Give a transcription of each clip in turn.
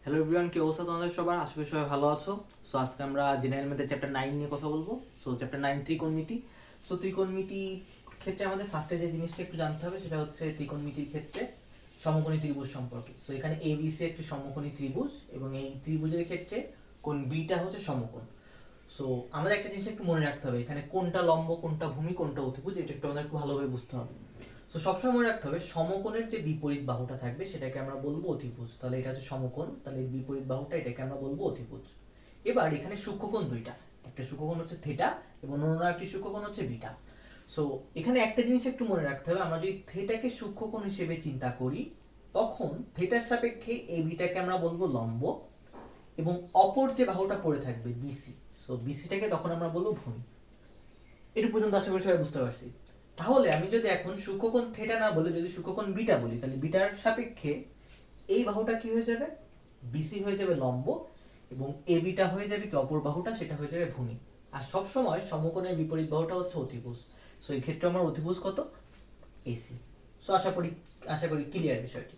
Hello everyone, কি অবস্থা তোমাদের সবার? আশা করি সবাই ভালো আছো। সো আজকে আমরা জেনারেল ম্যাথের চ্যাপ্টার 9 নিয়ে কথা বলবো। সো চ্যাপ্টার 9 ত্রিকোণমিতি। সো ত্রিকোণমিতি ক্ষেত্রে আমাদের ফার্স্টে যে জিনিসটা একটু জানতে হবে সেটা হচ্ছে ত্রিকোণমিতির ক্ষেত্রে সমকোণী ত্রিভুজ সম্পর্কে। সো এখানে এবিসি একটি সমকোণী ত্রিভুজ এবং এই ত্রিভুজের ক্ষেত্রে কোণ বিটা হচ্ছে সমকোণ। সো আমাদের একটা জিনিস একটু মনে রাখতে হবে, এখানে কোনটা লম্ব, কোনটা ভূমি, কোনটা অতিভুজ, এটা একটু আমাদের একটু ভালোভাবে বুঝতে হবে। তো সবসময় মনে রাখতে হবে সমকোণের যে বিপরীত বাহুটা থাকবে সেটাকে আমরা বলবো অতিভুজ। তাহলে এটা হচ্ছে সমকোণ, তাহলে এর বিপরীত বাহুটা এটাকে আমরা বলবো অতিভুজ। এবার এখানে সূক্ষ্মকোণ দুইটা, একটা সূক্ষ্মকোণ হচ্ছে থিটা এবং অন্য একটি সূক্ষ্মকোণ হচ্ছে বিটা। সো এখানে একটা জিনিস একটু মনে রাখতে হবে, আমরা যদি থিটাকে সূক্ষ্মকোণ হিসেবে চিন্তা করি তখন থিটার সাপেক্ষে এই বিটাকে আমরা বলবো লম্ব এবং অপর যে বাহুটা পড়ে থাকবে বিসি, সো বিসিটাকে তখন আমরা বলবো ভূমি। এটুকু পর্যন্ত আশা করি সবাই বুঝতে পারছি। তাহলে আমি যদি এখন সূক্ষ্মকোণ থিটা না বলে যদি সূক্ষ্মকোণ বিটা বলি, তাহলে বিটার সাপেক্ষে এই বাহুটা কি হয়ে যাবে? বিসি হয়ে যাবে লম্ব এবং এ বিটা হয়ে যাবে কি অপর বাহুটা, সেটা হয়ে যাবে ভূমি। আর সব সময় সমকোণের বিপরীত বাহুটা হচ্ছে অতিভুজ। সো এই ক্ষেত্রে আমার অতিভুজ কত? এসি। সো আশা করি ক্লিয়ার বিষয়টি।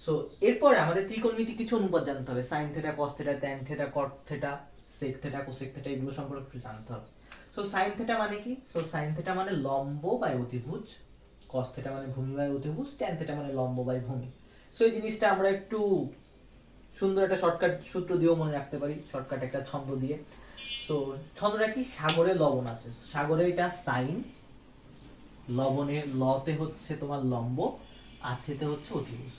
সো এরপরে আমাদের ত্রিকোণমিতি কিছু অনুপাত জানতে হবে, sine theta, cos theta, tan theta, cot theta, sec theta, cosec theta, এগুলো সম্পর্কে একটু জানতে হবে। সো সাইন থিটা মানে কি? সো সাইন থিটা মানে লম্ব বাই অতিভুজ, কস থিটা মানে ভূমি বাই অতিভুজ, ট্যান থিটা মানে লম্ব বাই ভূমি। সো এই জিনিসটা আমরা একটু সুন্দর একটা শর্টকাট সূত্র দিয়েও মনে রাখতে পারি, শর্টকাট একটা ছন্দ দিয়ে। সো ছন্দটা কি? সাগরে লবণ আছে, সাগরে এটা সাইন, লবণে লতে হচ্ছে তোমার লম্ব, আছেতে হচ্ছে অতিভুজ।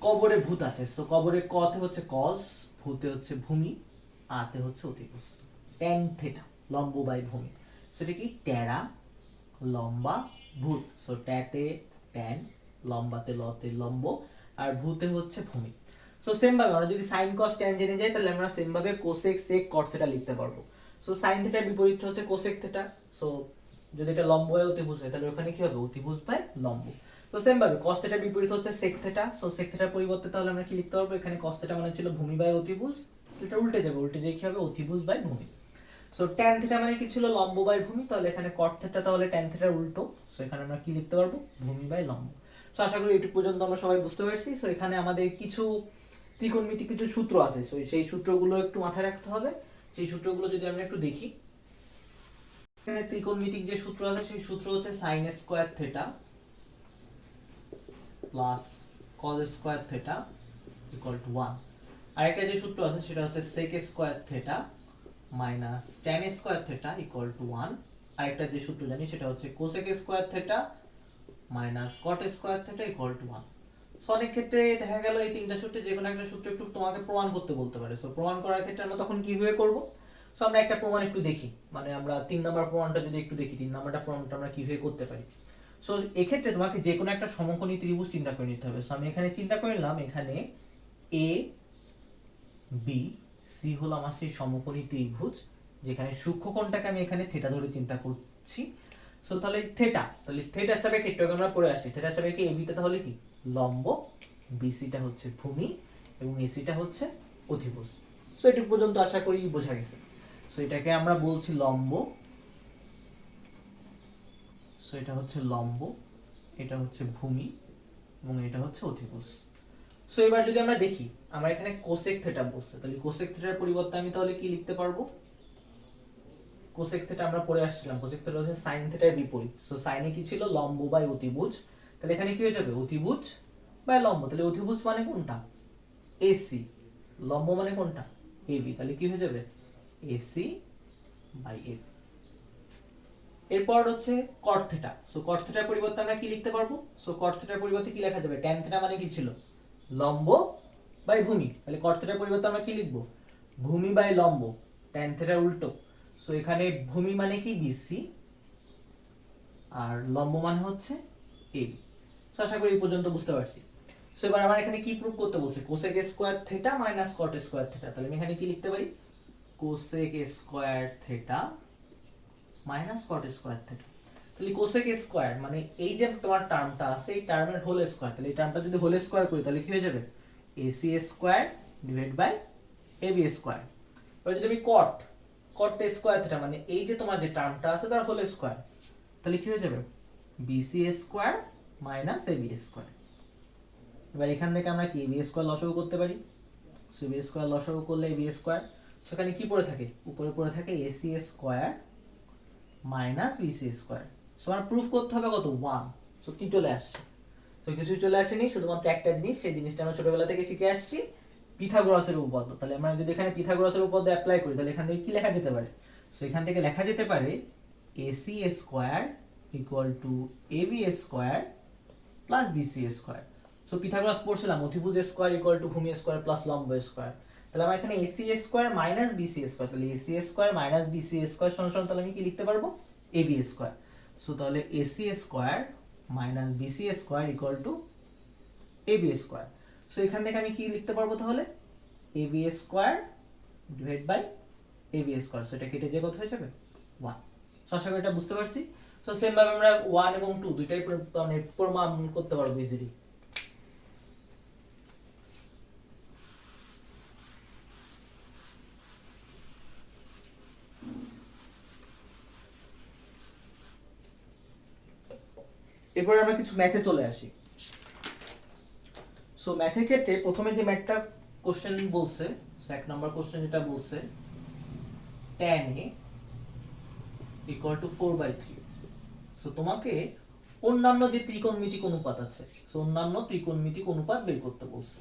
কবরে ভূত আছে, সো কবরে কতে হচ্ছে কস, ভূতে হচ্ছে ভূমি, আতে হচ্ছে অতিভুজ। ট্যান থিটা লম্ব বাই ভূমি, সেটা কি? ট্যারা লম্বা ভূত, সো ট্যাতে ট্যান, লম্বাতে লতে লম্ব, আর ভূতে হচ্ছে ভূমি। সো সেম ভাবে আমরা যদি সাইন কস ট্যান জেনে যাই তাহলে আমরা সেম ভাবে কোসেক সেক কট থিটা লিখতে পারবো। সো সাইন থিটার বিপরীত হচ্ছে কোসেক থিটা। সো যদি এটা লম্ব হয় অতিভুজ হয় তাহলে ওখানে কি হবে? অতিভুজ বাই লম্ব। তো সেম ভাবে cos থিটার বিপরীত হচ্ছে sec থিটা। সো sec থিটার পরিবর্তে তাহলে আমরা কি লিখতে পারবো? এখানে cos থিটা মানে ছিল ভূমি বাই অতিভুজ, এটা উল্টে যাবে, উল্টে যেয়ে কি হবে? অতিভুজ বাই ভূমি। সো tan থিটা মানে কি ছিল? লম্ব বাই ভূমি, তাহলে এখানে cot থিটা তাহলে tan থিটার উল্টো। সো এখানে আমরা কি লিখতে পারবো? ভূমি বাই লম্ব। সো আশা করি এটুকু পর্যন্ত আমরা সবাই বুঝতে পারছি। সো এখানে আমাদের কিছু ত্রিকোণমিতিক কিছু সূত্র আছে, সো সেই সূত্রগুলো একটু মাথায় রাখতে হবে। সেই সূত্রগুলো যদি আমরা একটু দেখি, এখানে ত্রিকোণমিতিক যে সূত্র আছে সেই সূত্র হচ্ছে sin square theta plus cos square theta equal to 1। আরেকটা যে সূত্র আছে সেটা হচ্ছে sec square theta minus tan square theta equal to 1। আরেকটা যে সূত্র জানি সেটা হচ্ছে cosec square theta minus cot square theta equal to 1। So অনেক ক্ষেত্রে দেখা গেল এই তিনটা সূত্রে যে কোনো একটা সূত্র একটু তোমাকে প্রমাণ করতে বলতে পারে। সো প্রমাণ করার ক্ষেত্রে আমরা তখন কিভাবে করব? সো আমরা একটা প্রমাণ একটু দেখি, মানে আমরা 3 নাম্বার প্রমাণটা যদি একটু দেখি, 3 নাম্বারটা প্রমাণটা আমরা কিভাবে করতে পারি। সো এক্ষেত্রে তোমাকে যে কোনো একটা সমকোণী ত্রিভুজ চিন্তা করে নিতে হবে। সো আমি এখানে চিন্তা করে নিলাম, এখানে এ বি সি হলো আমার সেই সমকোণী ত্রিভুজ, যেখানে সূক্ষ্মকোণটাকে আমি এখানে থিটা ধরে চিন্তা করছি। সো তাহলে থিটার সাপেক্ষে একটু আমরা পড়ে আসি, থিটার সাপেক্ষে এ বিটা তাহলে কি? লম্ব, বিসিটা হচ্ছে ভূমি এবং এসিটা হচ্ছে অতিভুজ। সো এটুকু পর্যন্ত আশা করি বোঝা গেছে। সো এটাকে আমরা বলছি লম্ব, সো এটা হচ্ছে লম্ব, এটা হচ্ছে ভূমি এবং এটা হচ্ছে অতিভুজ। সো এবার যদি আমরা দেখি, আমরা এখানে কোসেক থিটা বলছে, তাহলে কোসেক থিটার পরিবর্তে আমি তাহলে কি লিখতে পারবো? কোসেক থিটা আমরা পড়ে আসছিলাম, কোসেক থিটা হচ্ছে সাইন থিটার বিপরীত। সো সাইনে কি ছিল? লম্ব বাই অতিভুজ, তাহলে এখানে কি হয়ে যাবে? অতিভুজ বাই লম্ব। তাহলে অতিভুজ মানে কোনটা? এসি। লম্ব মানে কোনটা? এবি। তাহলে কি হয়ে যাবে? AC by AB. এরপর হচ্ছে কট থিটা। সো কট থিটার পরিবর্তে আমরা কি লিখতে পারবো? সো কট থিটার পরিবর্তে কি লেখা যাবে? ট্যান থিটা মানে কি ছিল? লম্ব বাই ভূমি। তাহলে কট থিটার পরিবর্তে আমরা কি লিখবো? ভূমি বাই লম্ব, ট্যান থিটার উল্টো। সো এখানে ভূমি মানে কি? বিসি, আর লম্ব মানে হচ্ছে এবি। সো আশা করি এই পর্যন্ত বুঝতে পারছি। সো এবার আমার এখানে কি প্রুফ করতে বলছে? কোসেক স্কয়ার থিটা মাইনাস কট স্কয়ার থিটা। তাহলে আমি এখানে কি লিখতে পারি? কোসেক স্কয়ার থিটা মাইনাস কট স্কয়ার থিটা। তাহলে কোসেক স্কয়ার মানে এই যে তোমার টার্মটা আছে এই টার্মের হোল স্কয়ার, তাহলে এই টার্মটা যদি হোল স্কয়ার করি তাহলে কি হয়ে যাবে? AC square divide by AB square. এবার যদি আমি কট স্কয়ার থিটা মানে এই যে তোমার যে টার্মটা আছে তার হোল স্কয়ার, তাহলে কি হয়ে যাবে? BC square minus AB square. এবার এখান থেকে আমরা কি এবি স্কয়ার লসাগু করতে পারি? সো বি স্কোয়ার লসাগু করলে বি স্কোয়ার, সেখানে কি পড়ে থাকে, উপরে পড়ে থাকে AC square minus BC square. So আমার প্রুফ করতে হবে কত, 1। সো কি চলে আসছে, তো কিছু চলে আসেনি, শুধুমাত্র একটা জিনিস, সেই জিনিসটা আমরা ছোটবেলা থেকে শিখে আসছি, পিথাগোরাসের উপপাদ্য। তাহলে আমরা যদি এখানে পিথাগোরাসের উপপাদ্য অ্যাপ্লাই করি তাহলে এখান থেকে কি লেখা যেতে পারে, সো এখান থেকে লেখা যেতে পারে AC square equal to AB square plus BC square. So Pythagoras পড়ছিলাম অতিভুজ স্কোয়ার ইকুয়াল টু ভূমি স্কোয়ার প্লাস লম্ব স্কোয়ার। তাহলে আমরা এখানে AC square minus BC square, তাহলে AC square minus BC square সমান তাহলে আমি কি লিখতে পারবো, এবি স্কোয়ার। সো তাহলে AC square minus BC square equal to AB square. So এখান থেকে আমি কি লিখতে পারবো তাহলে, AB square divide by AB square. So এটা কেটে যে কত হয়ে যাবে 1। সো আশা করি এটা বুঝতে পারছি। সো সেম ভাবে আমরা 1 এবং 2 দুইটাই মানে প্রমাণ করতে পারবো ইজিলি। এরপর আমরা কিছু ম্যাথে চলে আসি। সো ম্যাথের ক্ষেত্রে প্রথমে যে ম্যাথটা কোশ্চেন বলছে, এক নাম্বার কোশ্চেন যেটা বলছে tan a equal two 4/3। So তোমাকে অন্যান্য যে ত্রিকোণমিতিক অনুপাত আছে, সো অন্যান্য ত্রিকোণমিতিক অনুপাত বের করতে বলছে।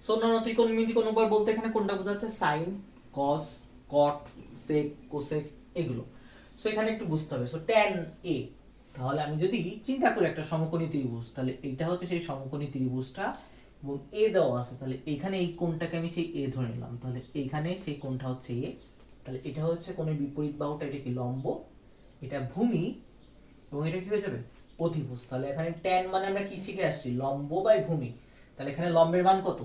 সো অন্যান্য ত্রিকোণমিতিক অনুপাত বলতে এখানে কোনটা বোঝাচ্ছে, সাইন, কস, কট, সেক, কোসেক এগুলো। সো এখানে একটু বুঝতে হবে। সো tan a, তাহলে আমি যদি চিন্তা করি একটা সমকোণী ত্রিভুজ, তাহলে এটা হচ্ছে সেই সমকোণী ত্রিভুজটা এবং a দেওয়া আছে, তাহলে এখানে এই কোণটাকে আমি সেই a ধরে নিলাম, তাহলে এখানে সেই কোণটা হচ্ছে a, তাহলে এটা হচ্ছে কোণের বিপরীত বাহুটা, এটা কি লম্ব, এটা ভূমি এবং এটা কি হয়ে যাবে অতিভুজ। তাহলে এখানে tan মানে আমরা কি শিখে আসছি, লম্ব বাই ভূমি। তাহলে এখানে লম্বের মান কত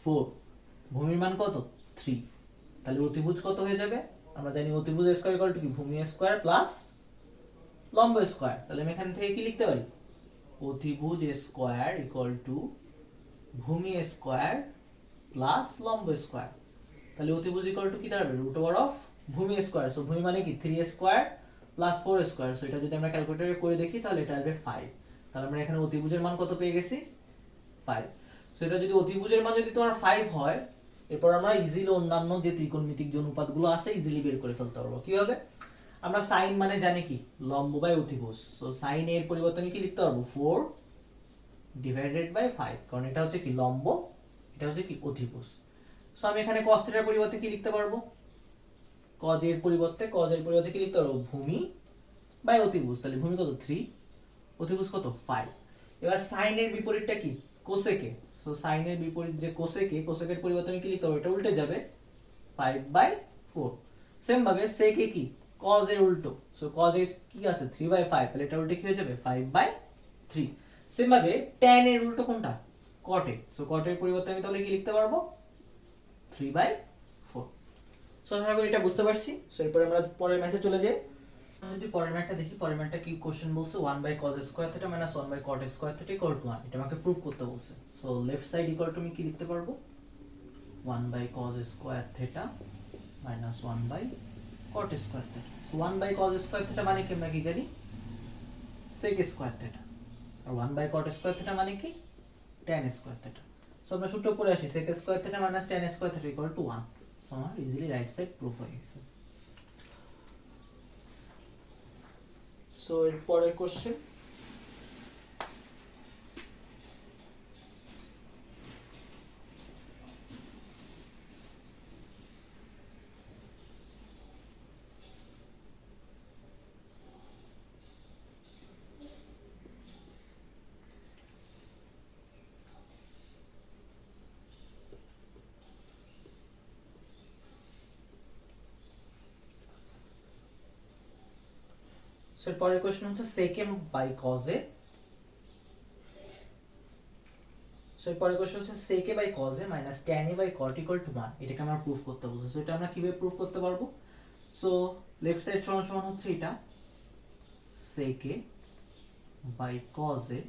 4, ভূমির মান কত 3, তাহলে অতিভুজ কত হয়ে যাবে, আমরা জানি অতিভুজ স্কয়ার ইকুয়াল টু কি ভূমি স্কয়ার প্লাস লম্ব স্কয়ার। তাহলে আমি এখান থেকে কি লিখতে পারি, অতিভুজ স্কয়ার ইকুয়াল টু ভূমি স্কয়ার প্লাস লম্ব স্কয়ার। তাহলে অতিভুজ ইকুয়াল টু কি দাঁড়াবে, রুট ওভার অফ ভূমি স্কয়ার। সো ভূমি মানে কি 3 স্কয়ার প্লাস 4 স্কয়ার। সো এটা যদি আমরা ক্যালকুলেটরে করে দেখি তাহলে এটা আসবে 5। তাহলে আমরা এখানে অতিভুজের মান কত পেয়ে গেছি 5। সো এটা যদি অতিভুজের মান যদি তোমার 5 হয়, এরপর আমরা ইজিলি অন্যান্য যে ত্রিকোণমিতিক যে অনুপাতগুলো আছে ইজিলি বের করে ফেলতে পারবো। কিভাবে, আমরা সাইন মানে জানি কি লম্ব বাই অতিভুজ। সো সাইন এর পরিবর্তে আমি কি লিখতে পারবো 4 ডিভাইডেড বাই 5, কারণ এটা হচ্ছে কি লম্ব, এটা হচ্ছে কি অতিভুজ। সো আমি এখানে cos থিটার পরিবর্তে কি লিখতে পারবো, cos এর পরিবর্তে কি লিখতে পারবো ভূমি বাই অতিভুজ। তাহলে ভূমি কত 3, অতিভুজ কত 5। এবার সাইন এর বিপরীতটা কি কোসেকে। সো সাইন এর বিপরীত যে কোসেকের পরিবর্তে আমি কি লিখতে পারবো, এটা উল্টে যাবে 5/4। সেম ভাবে সেকে কি cos এর উল্টো। সো cos এর কি আছে 3/5, তাহলে এটা উল্টে কি হয়ে যাবে 5/3। সেম ভাবে tan এর উল্টো কোনটা, cot এ। সো cot এর পরিবর্তে আমি তাহলে কি লিখতে পারবো 3/4। সো আশা করি এটা বুঝতে পারছি। সো এরপর আমরা পরের ম্যাথে চলে যাই। যদি পরের ম্যাথটা দেখি, পরের ম্যাথটা কি কোশ্চেন বলছে 1/cos square theta - 1/cot square theta equal to 1, এটা আমাকে প্রুফ করতে বলছে। So left side equal two আমি কি লিখতে পারবো 1/cos square theta - 1/cot square theta. So 1/cos square theta মানে কি আমরা কি জানি sec স্কয়ার থিটা, আর 1/cot স্কয়ার থিটা মানে কি tan স্কয়ার থিটা। সো আমরা সূত্র পড়ে আসি sec square theta - tan square theta equal to 1। So আমার ইজিলি রাইট সাইড প্রুফ হয়ে গেছে। সো এর পরের কোশ্চেন, এর পরের কোশ্চেন হচ্ছে sec m by cos a। So এর পরের কোশ্চেন হচ্ছে sec a by cos a minus tan a by cot equal to 1, এটাকে আমরা প্রুফ করতে বলছি। সো এটা আমরা কিভাবে প্রুফ করতে পারবো, সো লেফট সাইড সমান সমান হচ্ছে এটা sec a by cos a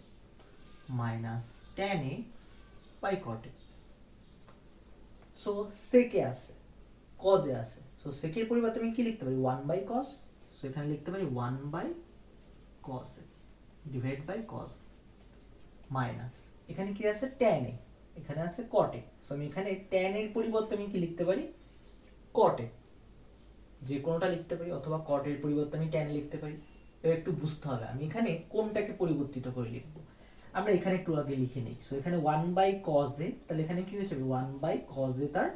minus tan a by কটে। সো সেকে আছে, কজে আছে, সো সেকের পরিবর্তে আমি কি লিখতে পারি, 1 বাই কস। সো এখানে লিখতে পারি 1 by cos divide by cos minus এখানে কি আছে tan এ, এখানে আছে cot এ। সো আমি এখানে tan এর পরিবর্তে আমি কি লিখতে পারি, cot এ, যে কোনোটা লিখতে পারি, অথবা cot এর পরিবর্তে আমি tan লিখতে পারি। এবার একটু বুঝতে হবে আমি এখানে কোনটাকে পরিবর্তিত করে লিখব। আমরা এখানে একটু আগে লিখে নিই। সো এখানে 1 বাই cos এ, তাহলে এখানে কি হয়ে যাবে 1 বাই cos এ তার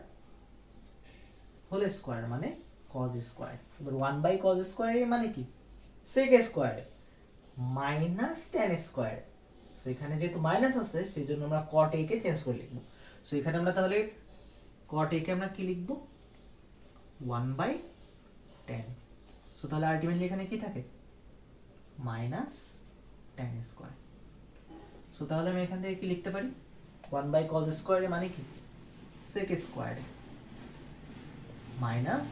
হোল স্কয়ার মানে cos স্কয়ার। এবার 1 বাই cos স্কয়ার এর মানে কি sec square minus tan square. So এখানে যেহেতু মাইনাস আছে সেই জন্য আমরা cot a কে চেঞ্জ করে লিখব। সো এখানে আমরা তাহলে cot a কে আমরা কি লিখব 1 বাই tan। সো তাহলে আলটিমেটলি এখানে কি থাকে মাইনাস tan স্কয়ার। সো তাহলে আমি এখান থেকে কি লিখতে পারি 1 বাই cos স্কয়ার এর মানে কি sec square minus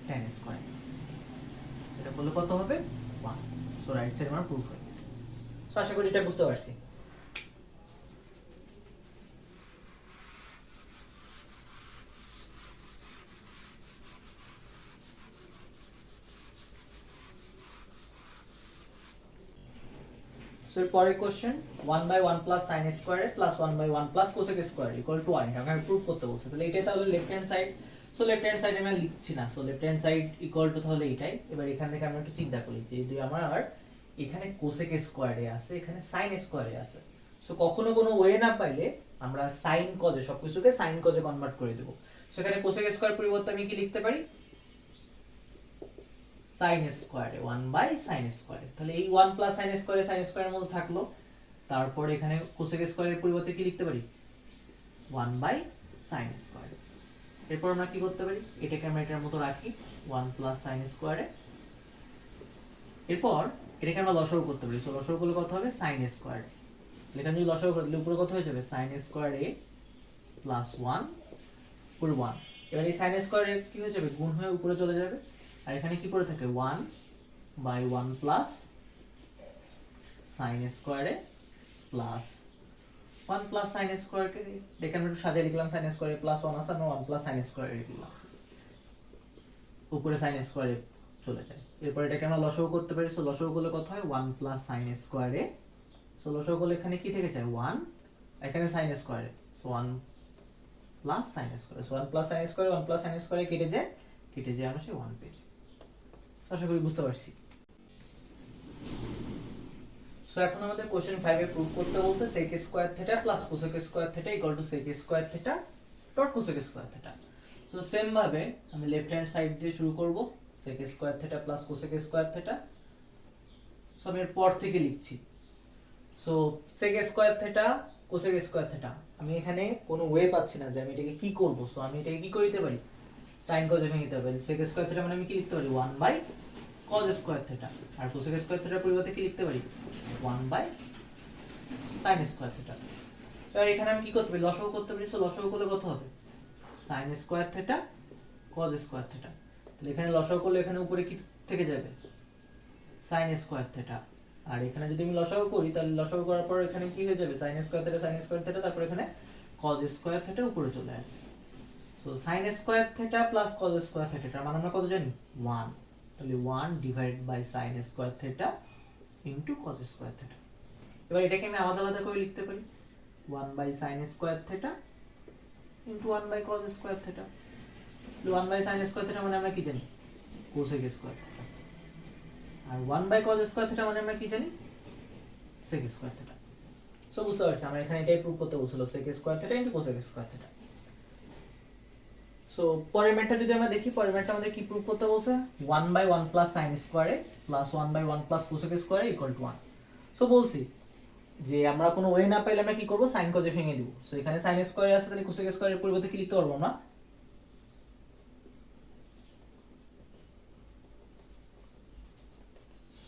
tan square. সেটা করলে কত হবে 1। সো রাইট সাইড আমার প্রুফ হয়ে গেছে। সো আশা করি এটা বুঝতে পারছি। সো এর পরের question 1 by 1 plus sin square plus 1 by 1 plus cosec square equal to 1, এটা আমাকে প্রুফ করতে বলছে। তাহলে এটা তাহলে left hand side. So left hand side আমি লিখছি না, so left hand side equal to তাহলে এটাই। এবার এখান থেকে আমরা একটু চিন্তা করি যে যদি আমার এখানে cosec স্কয়ারে আছে, এখানে sin স্কয়ারে আছে। সো কখনো কোনো ওয়ে না পাইলে আমরা sin cos এ সবকিছুকে sin cos এ কনভার্ট করে দেব। সো এখানে cosec স্কয়ার পরিবর্তে আমি কি লিখতে পারি sin স্কয়ারে 1 বাই sin স্কয়ারে। তাহলে এই 1 প্লাস sin স্কয়ারে sin স্কয়ারের মধ্যে থাকলো, তারপর এখানে cosec স্কয়ারের পরিবর্তে কি লিখতে পারি 1 বাই sin স্কয়ার। এরপর আমরা কি করতে পারি এটাকে আমরা এটার মতো রাখি 1 প্লাস sin স্কয়ারে। এরপর এটাকে আমরা লসাগু করতে পারি। সো লসাগু করলে কত হবে sin স্কয়ার। এখানে যদি লসাগু করি তাহলে উপরে কত হয়ে যাবে sin স্কয়ার a প্লাস 1 পুরো 1। এবার এই sin স্কয়ার এর কি হয়ে যাবে গুণ হয়ে উপরে চলে যাবে, আর এখানে কি পড়ে থাকে 1 বাই 1 প্লাস sin স্কয়ারে প্লাস 1 প্লাস sin স্কয়ার কে দেখে আমরা একটু সাজিয়ে লিখলাম sin স্কয়ারে প্লাস 1 আছে, আমরা 1 প্লাস sin স্কয়ারে লিখলাম, উপরে sin স্কয়ারে চলে যায়। এরপর এটাকে আমরা লসাগু করতে পারি। সো লসাগু করলে কত হয় 1 প্লাস sin স্কয়ারে। সো লসাগু করলে এখানে কি থেকে যায় 1, এখানে sin স্কয়ারে, so 1 plus sin square. So 1 plus sin স্কয়ারে 1 প্লাস sin স্কয়ারে কেটে যায় আমরা সেই 1 পেয়ে যাই। আশা করি বুঝতে পারছি। সো এখন আমাদের কোশ্চেন 5 এ প্রুফ করতে বলছে sec square theta plus cosec square theta equal to sec square theta dot cosec square theta. So same ভাবে আমি লেফট হ্যান্ড সাইড দিয়ে শুরু করব sec square theta plus cosec square theta. So আমি এর পর থেকে লিখছি। So sec square theta cosec square theta, আমি এখানে কোনো ওয়ে পাচ্ছি না যে আমি এটাকে কি করব। সো আমি এটাকে কি করে দিতে পারি sin cos এ ভেঙে দিতে পারি। sec স্কয়ার থিটা মানে আমি কি লিখতে পারি 1 বাই cos স্কয়ার থিটা, আর cosec স্কয়ার থিটার পরিবর্তে কি লিখতে পারি 1 বাই sin স্কয়ার থিটা। এবার এখানে আমি কি করতে পারি লসাগু করতে পারি। সো লসাগু করলে কত হবে sin square theta cos square theta. তাহলে এখানে লসাগু করলে এখানে উপরে কি থেকে যাবে sin স্কয়ার থিটা, আর এখানে যদি আমি লসাগু করি তাহলে লসাগু করার পর এখানে কি হয়ে যাবে sin স্কয়ার থিটা, তারপর এখানে cos স্কয়ার থিটা উপরে চলে আসবে। So sin square theta plus cos square theta এর মান আমরা কত জানি 1, তাহলে 1 divide by sin square theta into cos square theta. এবার এটাকে আমি আলাদা আলাদা করে লিখতে পারি 1 by sin square theta into 1 by cos square theta. 1 by sin square theta মানে আমরা কি জানি cosec স্কয়ার থিটা, আর 1 বাই cos স্কয়ার থিটা মানে আমরা কি জানি sec স্কয়ার থিটা। সো বুঝতে পারছি আমরা এখানে এটাই প্রুফ করতে বলছিল sec square theta into cosec square theta. So পরের ম্যাথটা যদি আমরা দেখি, পরের ম্যাথটা আমাদের কি প্রুফ করতে বলছে 1 বাই 1 প্লাস sin স্কয়ারে প্লাস 1 বাই 1 প্লাস cosec স্কয়ারে ইকুয়াল টু 1। সো বলছি যে আমরা কোনো ওয়ে না পাইলে আমরা কি করব sin cos এ ভেঙে দিব। সো এখানে sin স্কয়ারে আছে তাহলে cosec স্কয়ারের পরিবর্তে কি লিখতে পারবো আমরা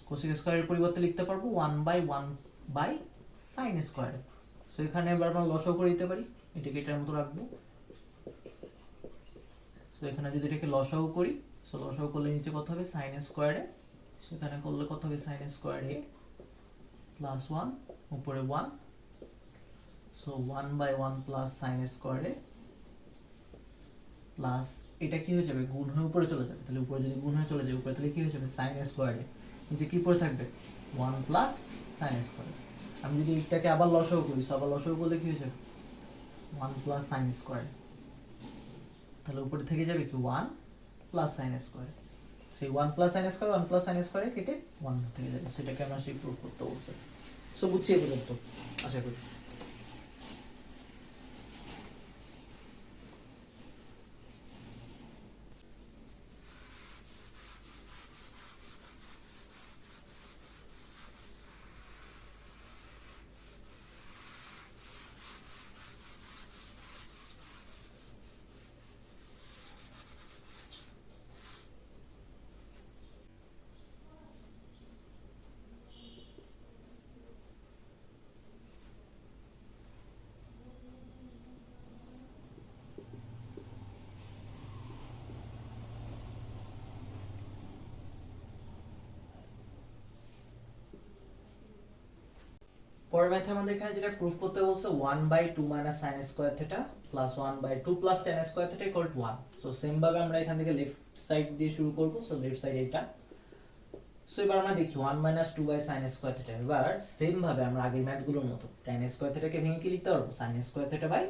cosec স্কয়ারের পরিবর্তে লিখতে পারবো 1 by 1 by sin square. So এখানে এবার আমরা লসাগু করে দিতে পারি, এটাকে এটার মতো রাখবো। সো এখানে যদি এটাকে লসাগু করি, সো লসাগু করলে নিচে কত হবে sin স্কয়ারে, সো এখানে করলে কত হবে sin স্কয়ার a প্লাস 1 উপরে 1। সো 1/1 প্লাস সাইন স্কয়ারে প্লাস এটা কি হয়ে যাবে, গুণ হয়ে উপরে চলে যাবে, তাহলে উপরে যদি গুণ হয়ে চলে যায় উপরে, তাহলে কি হয়ে যাবে সাইন স্কয়ারে, নিচে কি পড়ে থাকবে 1 প্লাস সাইন স্কয়ার। আমি যদি এটাকে আবার লসাগু করি, আবার লসাগু করলে কি হয়ে যাবে 1 প্লাস সাইন স্কয়ার, তাহলে উপরে থেকে যাবে কি 1 প্লাস সাইন স্কয়ার, সেই 1 plus sine square 1 plus sine স্কয়ারে কেটে 1 থেকে যাবে, সেটাকে আমরা সেই প্রুফ করতে বলছি। সো বুঝছি এই পর্যন্ত আশা করি। পরের ম্যাথে আমাদের এখানে যেটা প্রুফ করতে বলছে 1/2 minus sine square theta plus 1/2 plus tan square theta equal to 1। So same ভাবে আমরা এখান থেকে লেফট সাইড দিয়ে শুরু করব। সো লেফট সাইড এটা। সো এবার আমরা দেখি 1 - 2 বাই sin স্কয়ার থিটা। এবার সেম ভাবে আমরা আগের ম্যাথগুলোর মতো tan স্কয়ার থিটাকে ভেঙে কি লিখতে পারবো, sin square theta by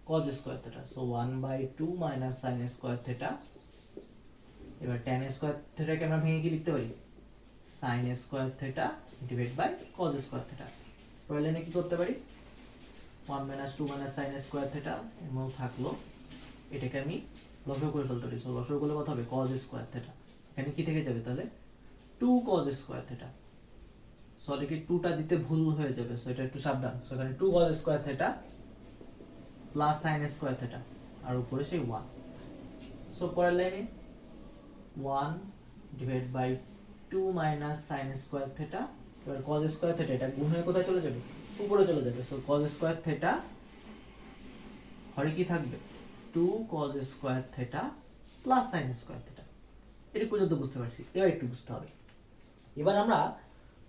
cos square theta. So 1/2 minus sin square theta. এবার tan স্কয়ার থিটাকে আমরা ভেঙে কি লিখতে পারি, sin square theta divide by cos square theta. পরের লাইনে কি করতে পারি, 1 - 2 - sin স্কয়ার থিটা এবং থাকলো, এটাকে আমি লসাগু করে ফেলতে পারি। সো লসাগু করলে কত হবে cos স্কয়ার থিটা, এখানে কি থেকে যাবে তাহলে 2 cos স্কয়ার থিটা। সরি কি 2টা দিতে ভুল হয়ে যাবে, সো এটা একটু সাবধান। সো এখানে 2 cos square theta plus sin square theta আর উপরে সেই 1। সো পরের লাইনে 1 divide by 2 minus sin square theta. এবার cos স্কয়ার থিটা এটা গুণ হয়ে কোথায় চলে যাবে, উপরে চলে যাবে। সো cos স্কয়ার থিটা হরে কি থাকবে 2 cos square theta plus sin square theta. এটা পর্যন্ত বুঝতে পারছি, এবার একটু বুঝতে হবে। এবার আমরা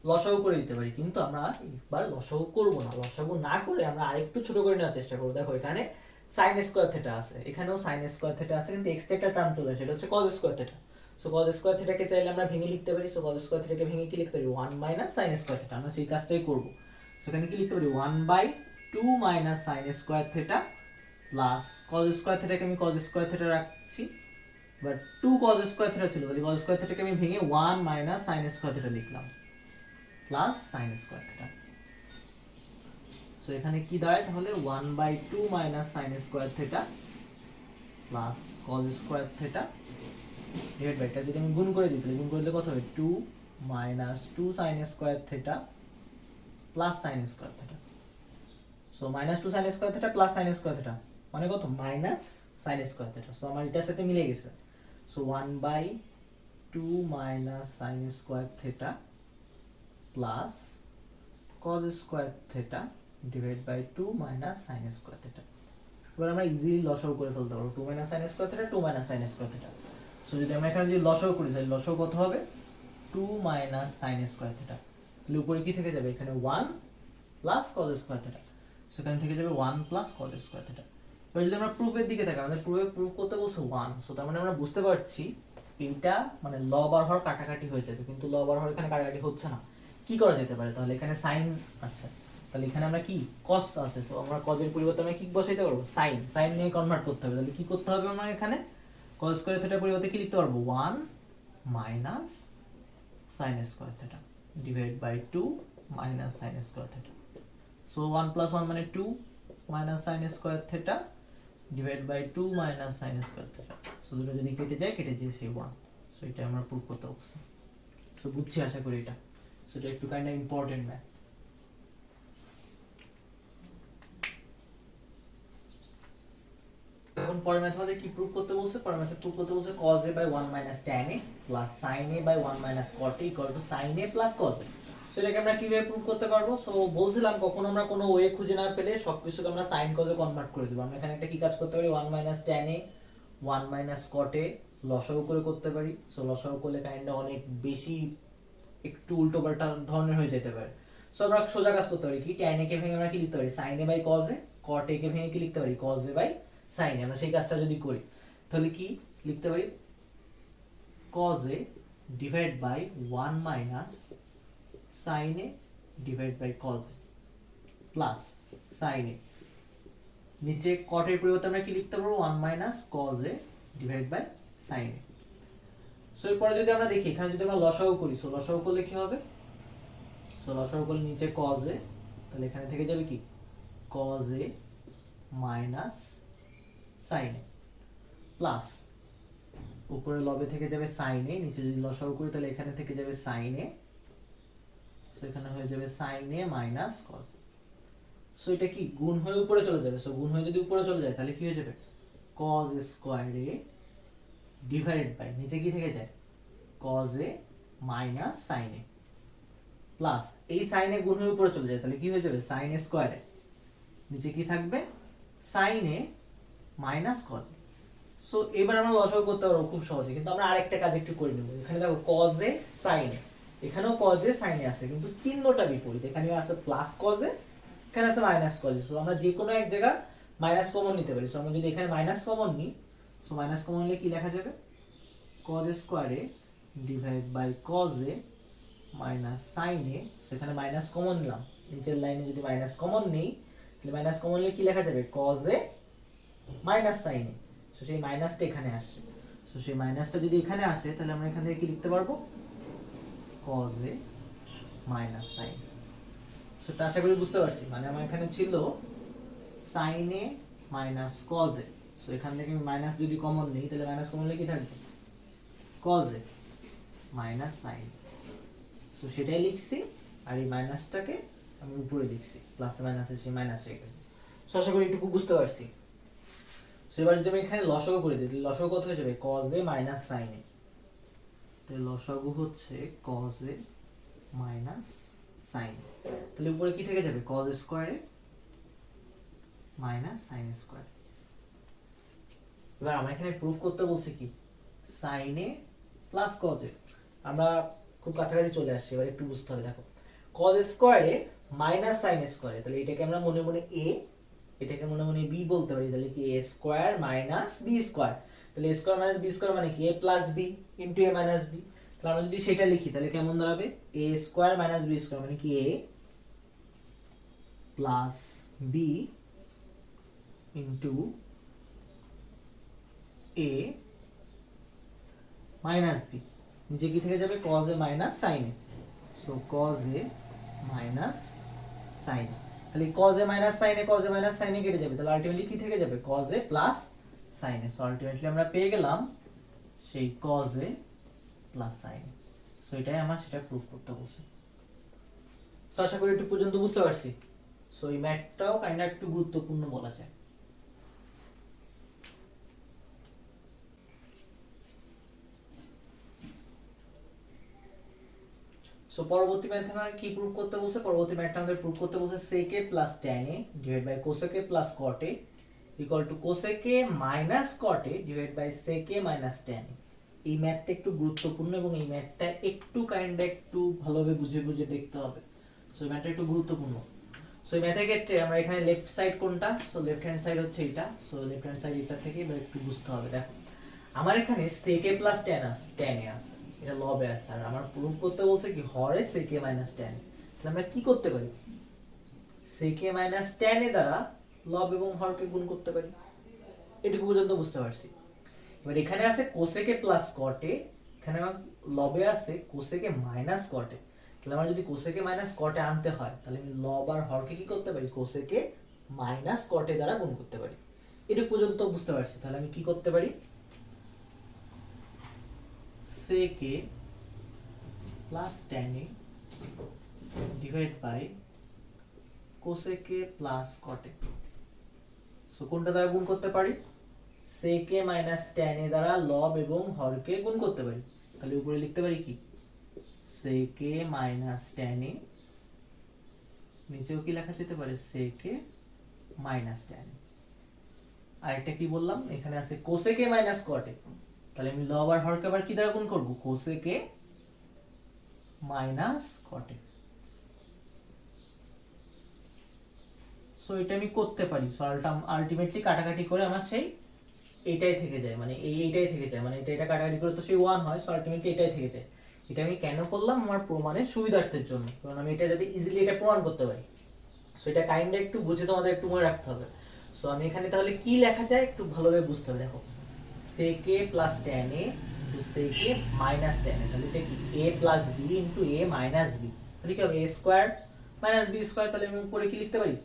লসাগু করে দিতে পারি, কিন্তু আমরা এবার লসাগু করব না। লসাগু না করে আমরা আরেকটু ছোট করে নেওয়ার চেষ্টা করব। দেখো এখানে sin স্কয়ার থিটা আছে, এখানেও sin স্কয়ার থিটা আছে, কিন্তু এক্সট্রা একটা টার্ম চলে আসে, এটা হচ্ছে cos square theta. So cos square থিটাকে চাইলে আমরা ভেঙে লিখতে পারি। সো cos স্কয়ার থিটাকে ভেঙে কি লিখতে পারি 1 - sin স্কয়ার থিটা। আমরা সেই কাজটাই করব। সো এখানে কি লিখতে পারি 1/2 - sin square theta plus cos square থিটাকে আমি cos স্কয়ার থিটা রাখছি, বাট 2 cos স্কয়ার থিটা ছিল, তাহলে cos স্কয়ার থিটাকে আমি ভেঙে 1 - sin স্কয়ার থিটা লিখলাম plus sin square theta. So এখানে কি দাঁড়ায় তাহলে 1/2 - sin square theta plus cos square theta divide by, এটা যদি আমি গুণ করে দিই তাহলে গুণ করলে কত হবে 2 - 2 sin square theta plus sin square theta. So -2 sin square theta plus sin square theta মানে কত minus sin square theta. So আমার এটার সাথে মিলে গেছে। So 1/2 - sin square theta plus cos square theta divide by 2 - sin square theta. এবার আমরা easily লসাগু করে ফেলতে পারবো 2 - sin square theta 2 - sin square theta. So যদি আমরা এখানে যদি লসাগু করি তাহলে লসাগু কত হবে 2 - sin স্কয়ার থিটা। তাহলে উপরে কি থেকে যাবে, এখানে 1 প্লাস cos স্কয়ার থিটা, সেখান থেকে যাবে 1 প্লাস cos স্কয়ার থিটা। এবার যদি আমরা প্রুফের দিকে তাকাই, আমাদের প্রুফ করতে বলছে 1। সো তার মানে আমরা বুঝতে পারছি এইটা মানে লব আর হর কাটাকাটি হয়ে যাবে, কিন্তু লব আর হর এখানে কাটাকাটি হচ্ছে না। কি করা যেতে পারে তাহলে, এখানে sin আছে, তাহলে এখানে আমরা কি cos আছে, সো আমরা cos এর পরিবর্তে আমরা কি বসাইতে পারবো sin নিয়ে কনভার্ট করতে হবে। তাহলে কি করতে হবে, আমরা এখানে cos স্কয়ার থিটার পরিবর্তে কি লিখতে পারবো 1 minus sin square theta divide by 2 minus sin square theta. So 1 plus 1 মানে 2 minus sin square theta divide by 2 minus sin square theta. So দুটো যদি কেটে যায় সেই 1। সো এটা আমরা প্রুফ করতে বলছি। সো বুঝছি আশা করি এটা। সো এটা একটু কাইন্ড অফ ইম্পর্টেন্ট ম্যাথ। এখন পরের ম্যাথ আমাদের কি প্রুফ করতে বলছে, পরের ম্যাথে প্রুফ করতে বলছে cos a by 1 - tan a plus sin a by 1 - cot a equal to sin a plus cos a। So এটাকে আমরা কিভাবে প্রুফ করতে পারবো, সো বলছিলাম কখন আমরা কোনো ওয়ে খুঁজে না পেলে সবকিছুকে আমরা sin cos এ কনভার্ট করে দেব। আমরা এখানে একটা কি কাজ করতে পারি 1 - tan a 1 - cot a লসাগু করে করতে পারি। সো লসাগু করলে কাইন্ড অনেক বেশি একটু উল্টোপাল্টা ধরনের হয়ে যেতে পারে। সো আমরা সোজা কাজ করতে পারি কি, tan a কে ভেঙে আমরা কি লিখতে পারি sin a by cos a, cot a কে ভেঙে কি লিখতে পারি cos a by sin a। আমরা সেই কাজটা যদি করি তাহলে কি লিখতে পারি cos a divide by 1 minus sin a divide by cos a plus sin a, নিচে cot এর পরিবর্তে আমরা কি লিখতে পারবো 1 minus cos a divide by sin a। So এরপরে যদি আমরা দেখি এখানে যদি আমরা লসাগু করি, সো লসাগু করলে কি হবে, সো লসাগু করলে নিচে cos a, তাহলে এখানে থেকে যাবে কি cos a minus sin a plus উপরে লবে থেকে যাবে sin a, নিচে যদি লসাগু করি তাহলে এখানে থেকে যাবে sin a, সো এখানে হয়ে যাবে sin a minus cos a। So এটা কি গুণ হয়ে উপরে চলে যাবে, সো গুণ হয়ে যদি উপরে চলে যায় তাহলে কি হয়ে যাবে cos square a divided by নিচে কি থেকে যায় cos a minus sin a plus এই sin a গুণ হয়ে উপরে চলে যায় তাহলে কি হয়ে যাবে sin a স্কয়ার a, নিচে কি থাকবে sin a minus cos a। So এবার আমরা লসাগু করতে পারবো খুব সহজে, কিন্তু আমরা আরেকটা কাজ একটু করে নেব। এখানে দেখো cos a sin a, এখানেও cos a sin a আছে কিন্তু চিহ্নটা বিপরীত, এখানে আছে প্লাস cos a, এখানে আছে মাইনাস cos a। সো আমরা যে কোনো এক জায়গা মাইনাস কমন নিতে পারি। সো আমরা যদি এখানে মাইনাস কমন নিই, সো মাইনাস কমন নিলে কি লেখা যাবে cos square a divide by cos a minus sin a। So এখানে মাইনাস কমন নিলাম, নিচের লাইনে যদি মাইনাস কমন নেই তাহলে মাইনাস কমন নিলে কি লেখা যাবে cos a minus sin a। So সেই মাইনাসটা এখানে আসছে, সো সেই মাইনাসটা যদি এখানে আসে তাহলে আমরা এখান থেকে কি লিখতে পারবো cos a minus sin a। So এটা আশা করি বুঝতে পারছি, মানে আমার এখানে ছিল sin a minus cos a, so এখান থেকে আমি মাইনাস যদি কমন নেই তাহলে মাইনাস কমন নিলে কি থাকবে cos a minus sin a। So সেটাই লিখছি, আর এই মাইনাসটাকে আমি উপরে লিখছি, প্লাস মাইনাসে সেই মাইনাস হয়ে গেছে। সো আশা করি একটু বুঝতে পারছি। সো এবার যদি আমি এখানে লসাগু করে দিই তাহলে লসাগু কত হয়ে যাবে cos a minus sin a, তাহলে লসাগু হচ্ছে cos a minus sin a, তাহলে উপরে কি থেকে যাবে cos square a minus sin square. এবার আমরা এখানে প্রুফ করতে বলছি কি sin a plus cos a, আমরা খুব কাছাকাছি চলে আসছি, এবার একটু বুঝতে হবে। দেখো cos square a minus sin square a, তাহলে এটাকে আমরা মনে মনে a, এটাকে মনে মনে b বলতে পারি, তাহলে কি a square minus b square, তাহলে a square minus b square মানে কি a plus b into a minus b। তাহলে আমরা যদি সেটা লিখি তাহলে কেমন দাঁড়াবে a square minus b square মানে কি a plus b into a minus b, নিচে কি থেকে যাবে cos a minus sin a, so cos a minus sin a। তাহলে cos a minus sin a, cos a minus sin a কেটে যাবে, তাহলে আলটিমেটলি কি থেকে যাবে cos a plus sin a। So ultimately আমরা পেয়ে গেলাম সেই cos a plus sin a। So এটাই আমার সেটা প্রুফ করতে বলছে। সো আশা করি একটু পর্যন্ত বুঝতে পারছি। সো এই ম্যাথটাও কাইন্ডা একটু গুরুত্বপূর্ণ বলা যায়। সো পরবর্তী ম্যাথে আমাদের কি প্রুফ করতে বলছে, পরবর্তী ম্যাথটা আমাদের প্রুফ করতে বলছে sec a plus tan a divided by cosec a plus cot a equal to cosec a minus cot a divided by sec a minus tan a। এই ম্যাথটা একটু গুরুত্বপূর্ণ এবং এই ম্যাথটা একটু কাইন্ডা একটু ভালোভাবে বুঝে বুঝে দেখতে হবে। সো এই ম্যাথটা একটু গুরুত্বপূর্ণ। সো এই ম্যাথের ক্ষেত্রে আমরা এখানে লেফট সাইড কোনটা, সো লেফট হ্যান্ড সাইড হচ্ছে এটা, সো লেফট হ্যান্ড সাইড এটা থেকে এবার একটু বুঝতে হবে। দেখো আমার এখানে sec a plus tan a আছে, এটা লবে আছে, আর আমার প্রুফ করতে বলছে কি হরে sec a minus tan a। তাহলে আমরা কি করতে পারি sec a minus tan a দ্বারা লব এবং হরকে গুণ করতে পারি, এটুকু পর্যন্ত বুঝতে পারছি। এবার এখানে আছে cosec a plus cot a, এখানে আমার লবে আছে cosec a minus cot a, তাহলে আমার যদি cosec a minus cot a আনতে হয় তাহলে আমি লব আর হরকে কি করতে পারি cosec a minus cot a দ্বারা গুণ করতে পারি, এটুকু পর্যন্ত বুঝতে পারছি। তাহলে আমি কি করতে পারি sec a plus tan a divided by cosec a plus cot a। So কোনটা দ্বারা গুণ করতে পারি sec a minus tan a দ্বারা লব এবং হরকে গুণ করতে পারি, তাহলে উপরে লিখতে পারি কি sec a minus tan a, নিচেও কি লেখা যেতে পারে sec a minus tan a। আর একটা কি বললাম এখানে আছে cosec a minus cot a, তাহলে আমি লব আর হরকে আবার কি দ্বারা গুণ করব cosec a minus cot a। So এটা আমি করতে পারি। সো আলটিমেটলি কাটাকাটি করে আমার সেই এইটাই থেকে যায়, মানে এইটাই থেকে যায়, মানে এটা কাটাকাটি করে তো সেই 1 হয়। সো আলটিমেটলি এটাই থেকে যায়। এটা আমি কেন করলাম? আমার প্রমাণের সুবিধার্থের জন্য, কারণ আমি এটা যাতে ইজিলি এটা প্রমাণ করতে পারি। সো এটা কাইন্ডলি একটু বুঝে তোমাদের একটু মনে রাখতে হবে। সো আমি এখানে তাহলে কি লেখা যায় একটু ভালোভাবে বুঝতে হবে। দেখো sec a plus tan a into sec a minus tan a, তাহলে এটা কি a plus b into a minus b, তাহলে কি হবে a squared minus b squared। তাহলে আমি উপরে কি লিখতে পারি?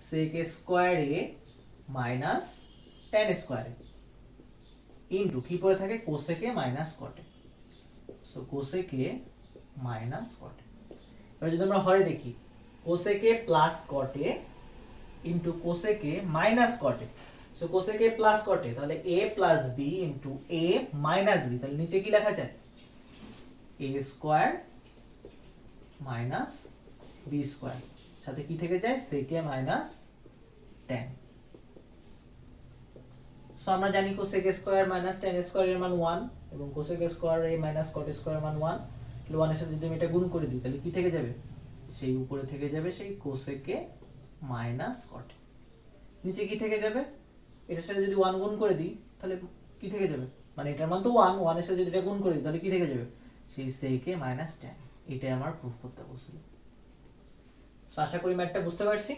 sec a squared a minus tan squared a into কি পড়ে থাকে cosec a minus cot a। So cosec a minus cot a। এবার যদি আমরা হরে দেখি cosec a plus cot a into cosec a minus cot a। So cosec a plus cot a, তাহলে a plus b into a minus b, তাহলে নিচে কি লেখা যায়? a square minus b square, সাথে কি থেকে যায়? sec a minus tan। So আমরা জানি cosec a square minus tan square এর মান 1 এবং cosec a square a minus cot square এর মান 1। তাহলে 1 এর সাথে যদি আমি এটা গুণ করে দিই তাহলে কি থেকে যাবে? সেই উপরে থেকে যাবে সেই cosec a minus cot a। নিচে কি থেকে যাবে? এটার সাথে যদি 1 গুণ করে দিই তাহলে কি থেকে যাবে? মানে এটার মান তো 1, 1 এর সাথে যদি এটা গুণ করে দিই তাহলে কি থেকে যাবে? সেই sec a minus tan। এটাই আমার প্রুফ করতে বলছিল। সো আশা করি ম্যাথটা বুঝতে পারছি।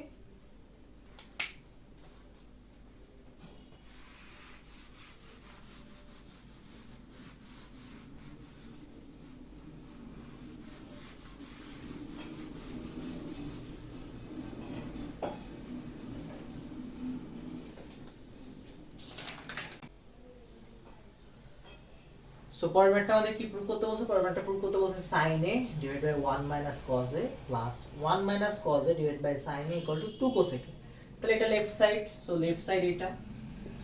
সো পরের ম্যাথটা আমাদের কি প্রুফ করতে বলছে? পরের ম্যাথটা প্রুফ করতে বলছে sin a divided by 1 minus cos a plus 1 minus cos a divided by sin a equal to 2 cosec a। তাহলে এটা left side, so left side এটা।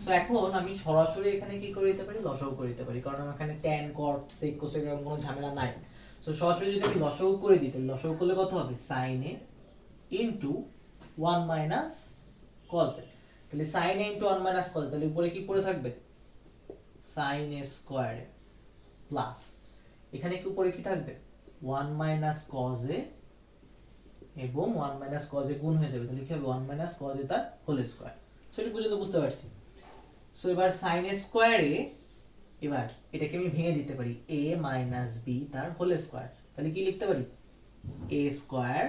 সো এখন আমি সরাসরি এখানে কি করে দিতে পারি? লসাগু করে দিতে পারি, কারণ আমার এখানে tan cot sec cosec এর কোনো ঝামেলা নাই। সো সরাসরি যদি আমি লসাগু করে দিই তাহলে লসাগু করলে কত হবে? sin a into 1 minus cos a। তাহলে sin a into 1 minus cos a, তাহলে উপরে কি পড়ে থাকবে? sin a square প্লাস এখানে কি উপরে কি থাকবে? 1 minus cos a এবং 1 minus cos a গুণ হয়ে যাবে, তাহলে কি হবে? 1 minus cos a তার হোল স্কয়ার। সো এটা পর্যন্ত বুঝতে পারছি। সো এবার sin a স্কয়ার a, এবার এটাকে আমি ভেঙে দিতে পারি a minus b তার হোল স্কয়ার। তাহলে কি লিখতে পারি? a square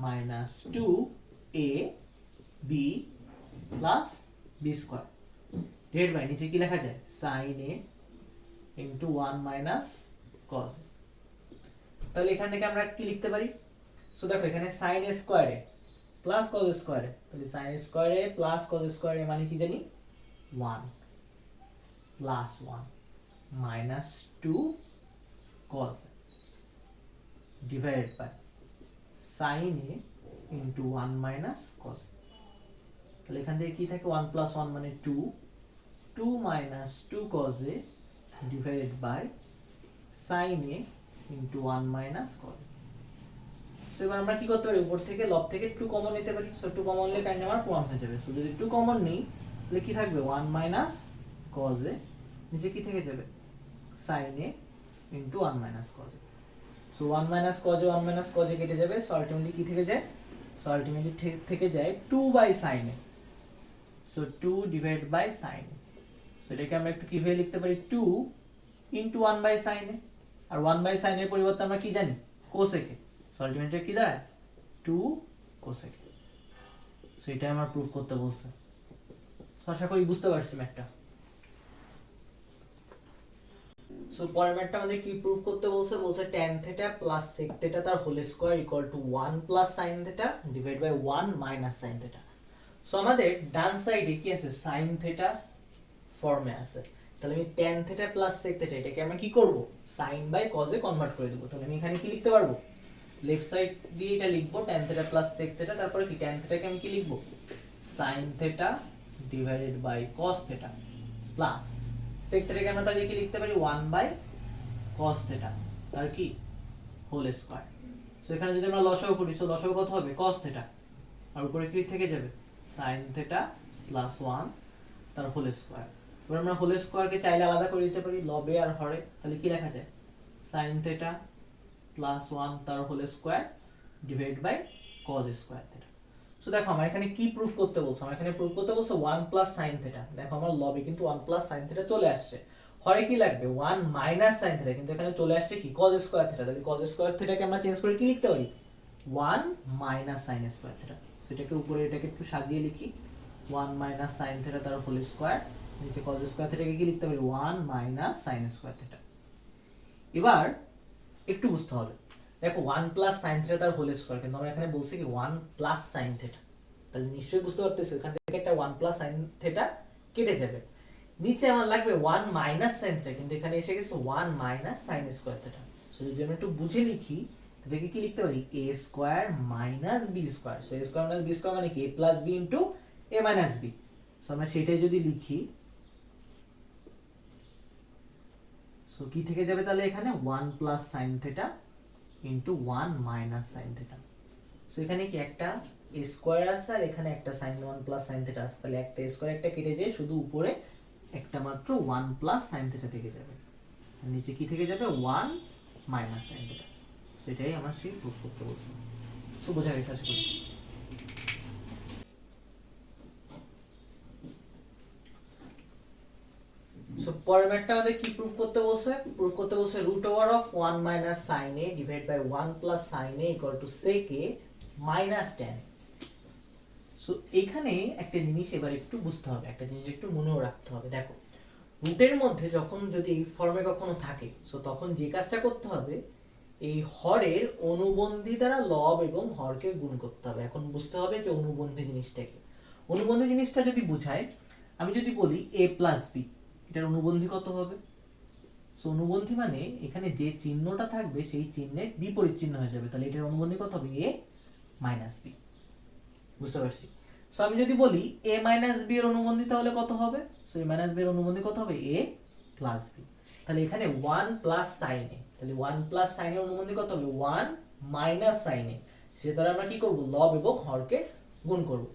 minus 2a b plus b square divide by নিচে কি লেখা যায়? sin a into 1 minus cos a। তাহলে এখান থেকে আমরা কি লিখতে পারি? সো দেখো এখানে sin a square a plus cos a square a, তাহলে sin a square a plus cos a square a মানে কি জানি? 1 plus 1 minus 2 cos a divided by sin a into 1 minus cos a। তাহলে এখান থেকে কি থাকে? 1 plus 1 মানে 2, 2 minus 2 cos a divided by sin a into 1 minus cos a। So এবার আমরা কি করতে পারি? উপর থেকে লব থেকে 2 কমন নিতে পারি। সো 2 কমন নিলে কাইন্ড আমার প্রমাণ হয়ে যাবে। সো যদি 2 কমন নিই তাহলে কি থাকবে? 1 minus cos a, নিচে কি থেকে যাবে? sin a into 1 minus cos a। So 1 minus cos a 1 minus cos a কেটে যাবে। সো আলটিমেটলি কি থেকে যায়? সো আলটিমেটলি থেকে যায় 2 by sin a। So 2 divided by sin a। So এটাকে আমরা একটু কিভাবে লিখতে পারি? 2 into 1 by sin a, R 1 by sin a এর পরিবর্তে আমরা কি জানি? cosec a। সো আলটিমেটলি কি দাঁড়ায়? 2 cosec a। সো এটা আমরা প্রুফ করতে বলছে। সো আশা করি বুঝতে পারছি ম্যাথটা। সো পরের ম্যাথটা আমাদের কি প্রুফ করতে বলছে? বলছে tan theta plus sec theta তার whole square equal to 1 plus sin theta divide by 1 minus sin theta। So আমাদের ডান সাইডে কি আছে? sin theta ফর্মে আছে। তাহলে আমি tan theta plus sec theta এটাকে আমরা কি করব? sin by cos A convert করে দেব। তাহলে আমি এখানে কি লিখতে পারবো? লেফট সাইড দিয়ে এটা লিখবো tan theta plus sec theta, তারপরে কি tan theta কে আমি কি লিখবো? sin theta divided by cos theta plus sec theta কে আমরা তাহলে কি লিখতে পারি? 1 by cos theta তার কি হোল স্কয়ার। সো এখানে যদি আমরা লসাগু করি, সো লসাগু কত হবে? cos theta, আর উপরে কি থেকে যাবে? sin theta plus 1 তার হোল স্কয়ার। এবার আমরা হোল স্কয়ারকে চাইলে আলাদা করে দিতে পারি লবে আর হরে। তাহলে কি লেখা যায়? sin theta plus 1 তার whole square divide by cos square theta। So দেখো আমার এখানে কি প্রুফ করতে বলছো, আমার এখানে প্রুফ করতে বলছো 1 প্লাস সাইন থিটা। দেখো আমার লবে কিন্তু 1 প্লাস সাইন থিটা চলে আসছে, হরে কি লাগবে 1 মাইনাস সাইন থিটা, কিন্তু এখানে চলে আসছে কি cos স্কয়ার থিটা। তাহলে cos স্কয়ার থিটাকে আমরা চেঞ্জ করে কি লিখতে পারি 1 মাইনাস সাইন স্কয়ার থিটা। সেটাকে উপরে এটাকে একটু সাজিয়ে লিখি 1 মাইনাস সাইন থিটা তার হোল স্কয়ার, নিচে cos স্কয়ার থিটাকে কি লিখতে পারি 1 মাইনাস সাইন স্কয়ার থিটা। এবার একটু বুঝতে হবে, দেখো 1 প্লাস সাইন থিটা তার হোল স্কয়ার, কিন্তু আমরা এখানে বলছি কি 1 প্লাস সাইন থিটা। তাহলে নিশ্চয়ই বুঝতে পারতেছো এখান থেকে একটা 1 প্লাস সাইন থিটা কেটে যাবে, নিচে আমার লাগবে 1 মাইনাস সাইন থিটা, কিন্তু এখানে এসে গেছে 1 minus sine square theta. So যদি আমরা একটু বুঝে লিখি তাহলে কি লিখতে পারি a square minus b square. So a square minus b square মানে কি a plus b into a minus b। So আমরা সেটাই যদি লিখি, সো কি থেকে যাবে তাহলে এখানে 1 plus sine theta into 1 minus sine theta. So এখানে কি একটা a স্কয়ার আছে আর এখানে একটা sin 1 প্লাস sin থিটা আছে, তাহলে একটা a স্কয়ার একটা কেটে যায়, শুধু উপরে একটা মাত্র 1 প্লাস sin থিটা থেকে যাবে, আর নিচে কি থেকে যাবে 1 মাইনাস sin থিটা। সেটাই আমার সেই প্রুফ করতে বলছি। সো বোঝা গেছে আশা করি। সো পরের ম্যাথটা আমাদের কি প্রুফ করতে বলছে, প্রুফ করতে বলছে root over of 1 minus sin a divide by 1 plus sin a equal to sec a minus tan a। So এখানে একটা জিনিস এবার একটু বুঝতে হবে, একটা জিনিস একটু মনেও রাখতে হবে। দেখো রুটের মধ্যে যখন যদি এই ফর্মে কখনো থাকে, সো তখন যে কাজটা করতে হবে এই হরের অনুবন্ধী দ্বারা লব এবং হরকে গুণ করতে হবে। এখন বুঝতে হবে যে অনুবন্ধী জিনিসটা কি। অনুবন্ধী জিনিসটা যদি বুঝাই, আমি যদি বলি a প্লাস b, এটার অনুবন্ধী কত হবে? সো অনুবন্ধী মানে এখানে যে চিহ্নটা থাকবে সেই চিহ্নের বিপরীত চিহ্ন হয়ে যাবে, তাহলে এটার অনুবন্ধী কত হবে a মাইনাস b। বুঝতে পারছি? সো আমি যদি বলি a মাইনাস b এর অনুবন্ধী তাহলে কত হবে? সো a মাইনাস b এর অনুবন্ধী কত হবে a প্লাস b। তাহলে এখানে 1 প্লাস sin a, তাহলে 1 প্লাস sin এর অনুবন্ধী কত হবে 1 মাইনাস sin a। সে দ্বারা আমরা কি করব লব এবং হরকে গুণ করব।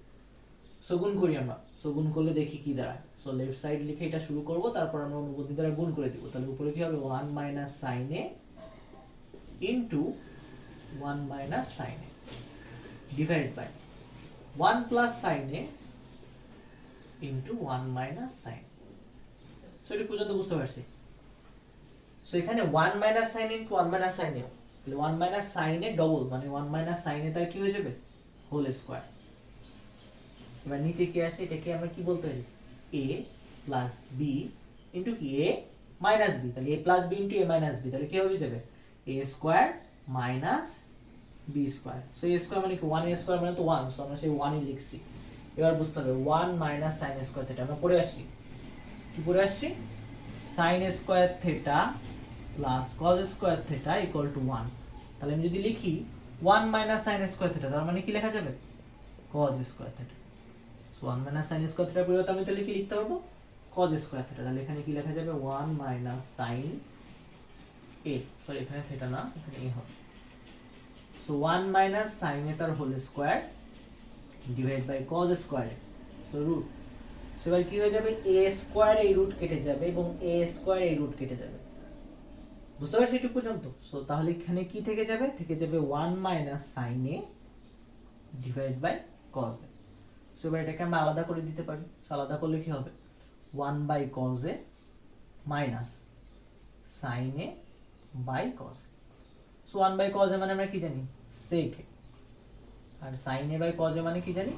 সো গুণ করি আমরা, সো গুণ করলে দেখি কি দাঁড়ায়। সো লেফট সাইড লিখে এটা শুরু করব, তারপর আমরা অনুবন্ধী দ্বারা গুণ করে দিব। তাহলে উপরে কি হবে 1 minus sin a into 1 minus sin a divide by 1 plus sin a into 1 minus sin। So এটা পর্যন্ত বুঝতে পারছি? সো এখানে 1 minus sin into 1 minus sin a, তাহলে 1 মাইনাস sin a ডবল মানে 1 মাইনাস sin a তার কি হয়ে যাবে হোল স্কয়ার। এবার নিচে কি আসে, এটাকে আমরা কি বলতে পারি a প্লাস b ইনটু কি a মাইনাস b। তাহলে a plus b into a minus b, তাহলে কি হয়ে যাবে a square minus b square. So a square মানে কি 1 a স্কয়ার মানে তো 1, সো আমরা সেই 1 ই লিখছি। এবার বুঝতে হবে 1 মাইনাস sin স্কয়ার থিটা, আমরা পড়ে আসছি কি পড়ে আসছি sin square theta plus cos square theta equal to 1। তাহলে আমি যদি লিখি 1 মাইনাস sin স্কয়ার থিটা, তার মানে কি লেখা যাবে cos square theta. So 1 minus sin square থিটার পরিবর্তে আমি তাহলে কি লিখতে পারবো cos স্কয়ার থিটা। তাহলে এখানে কি লেখা যাবে 1 মাইনাস sin a, সরি এখানে থিটা না এখানে a হবে। সো 1 মাইনাস sin a তার whole square divide by cos square a, so root. So এবার কি হয়ে যাবে a স্কয়ার এই রুট কেটে যাবে এবং a স্কয়ার এই রুট কেটে যাবে। বুঝতে পারছি এটুকু পর্যন্ত? সো তাহলে এখানে কি থেকে যাবে, থেকে যাবে 1 minus sin a divide by cos a। So এবার এটাকে আমরা আলাদা করে দিতে পারি। সো আলাদা করলে কি হবে 1 by cos a minus sin a by cos a। So 1 by cos a মানে আমরা কি জানি sec a, আর sin a by cos a মানে কি জানি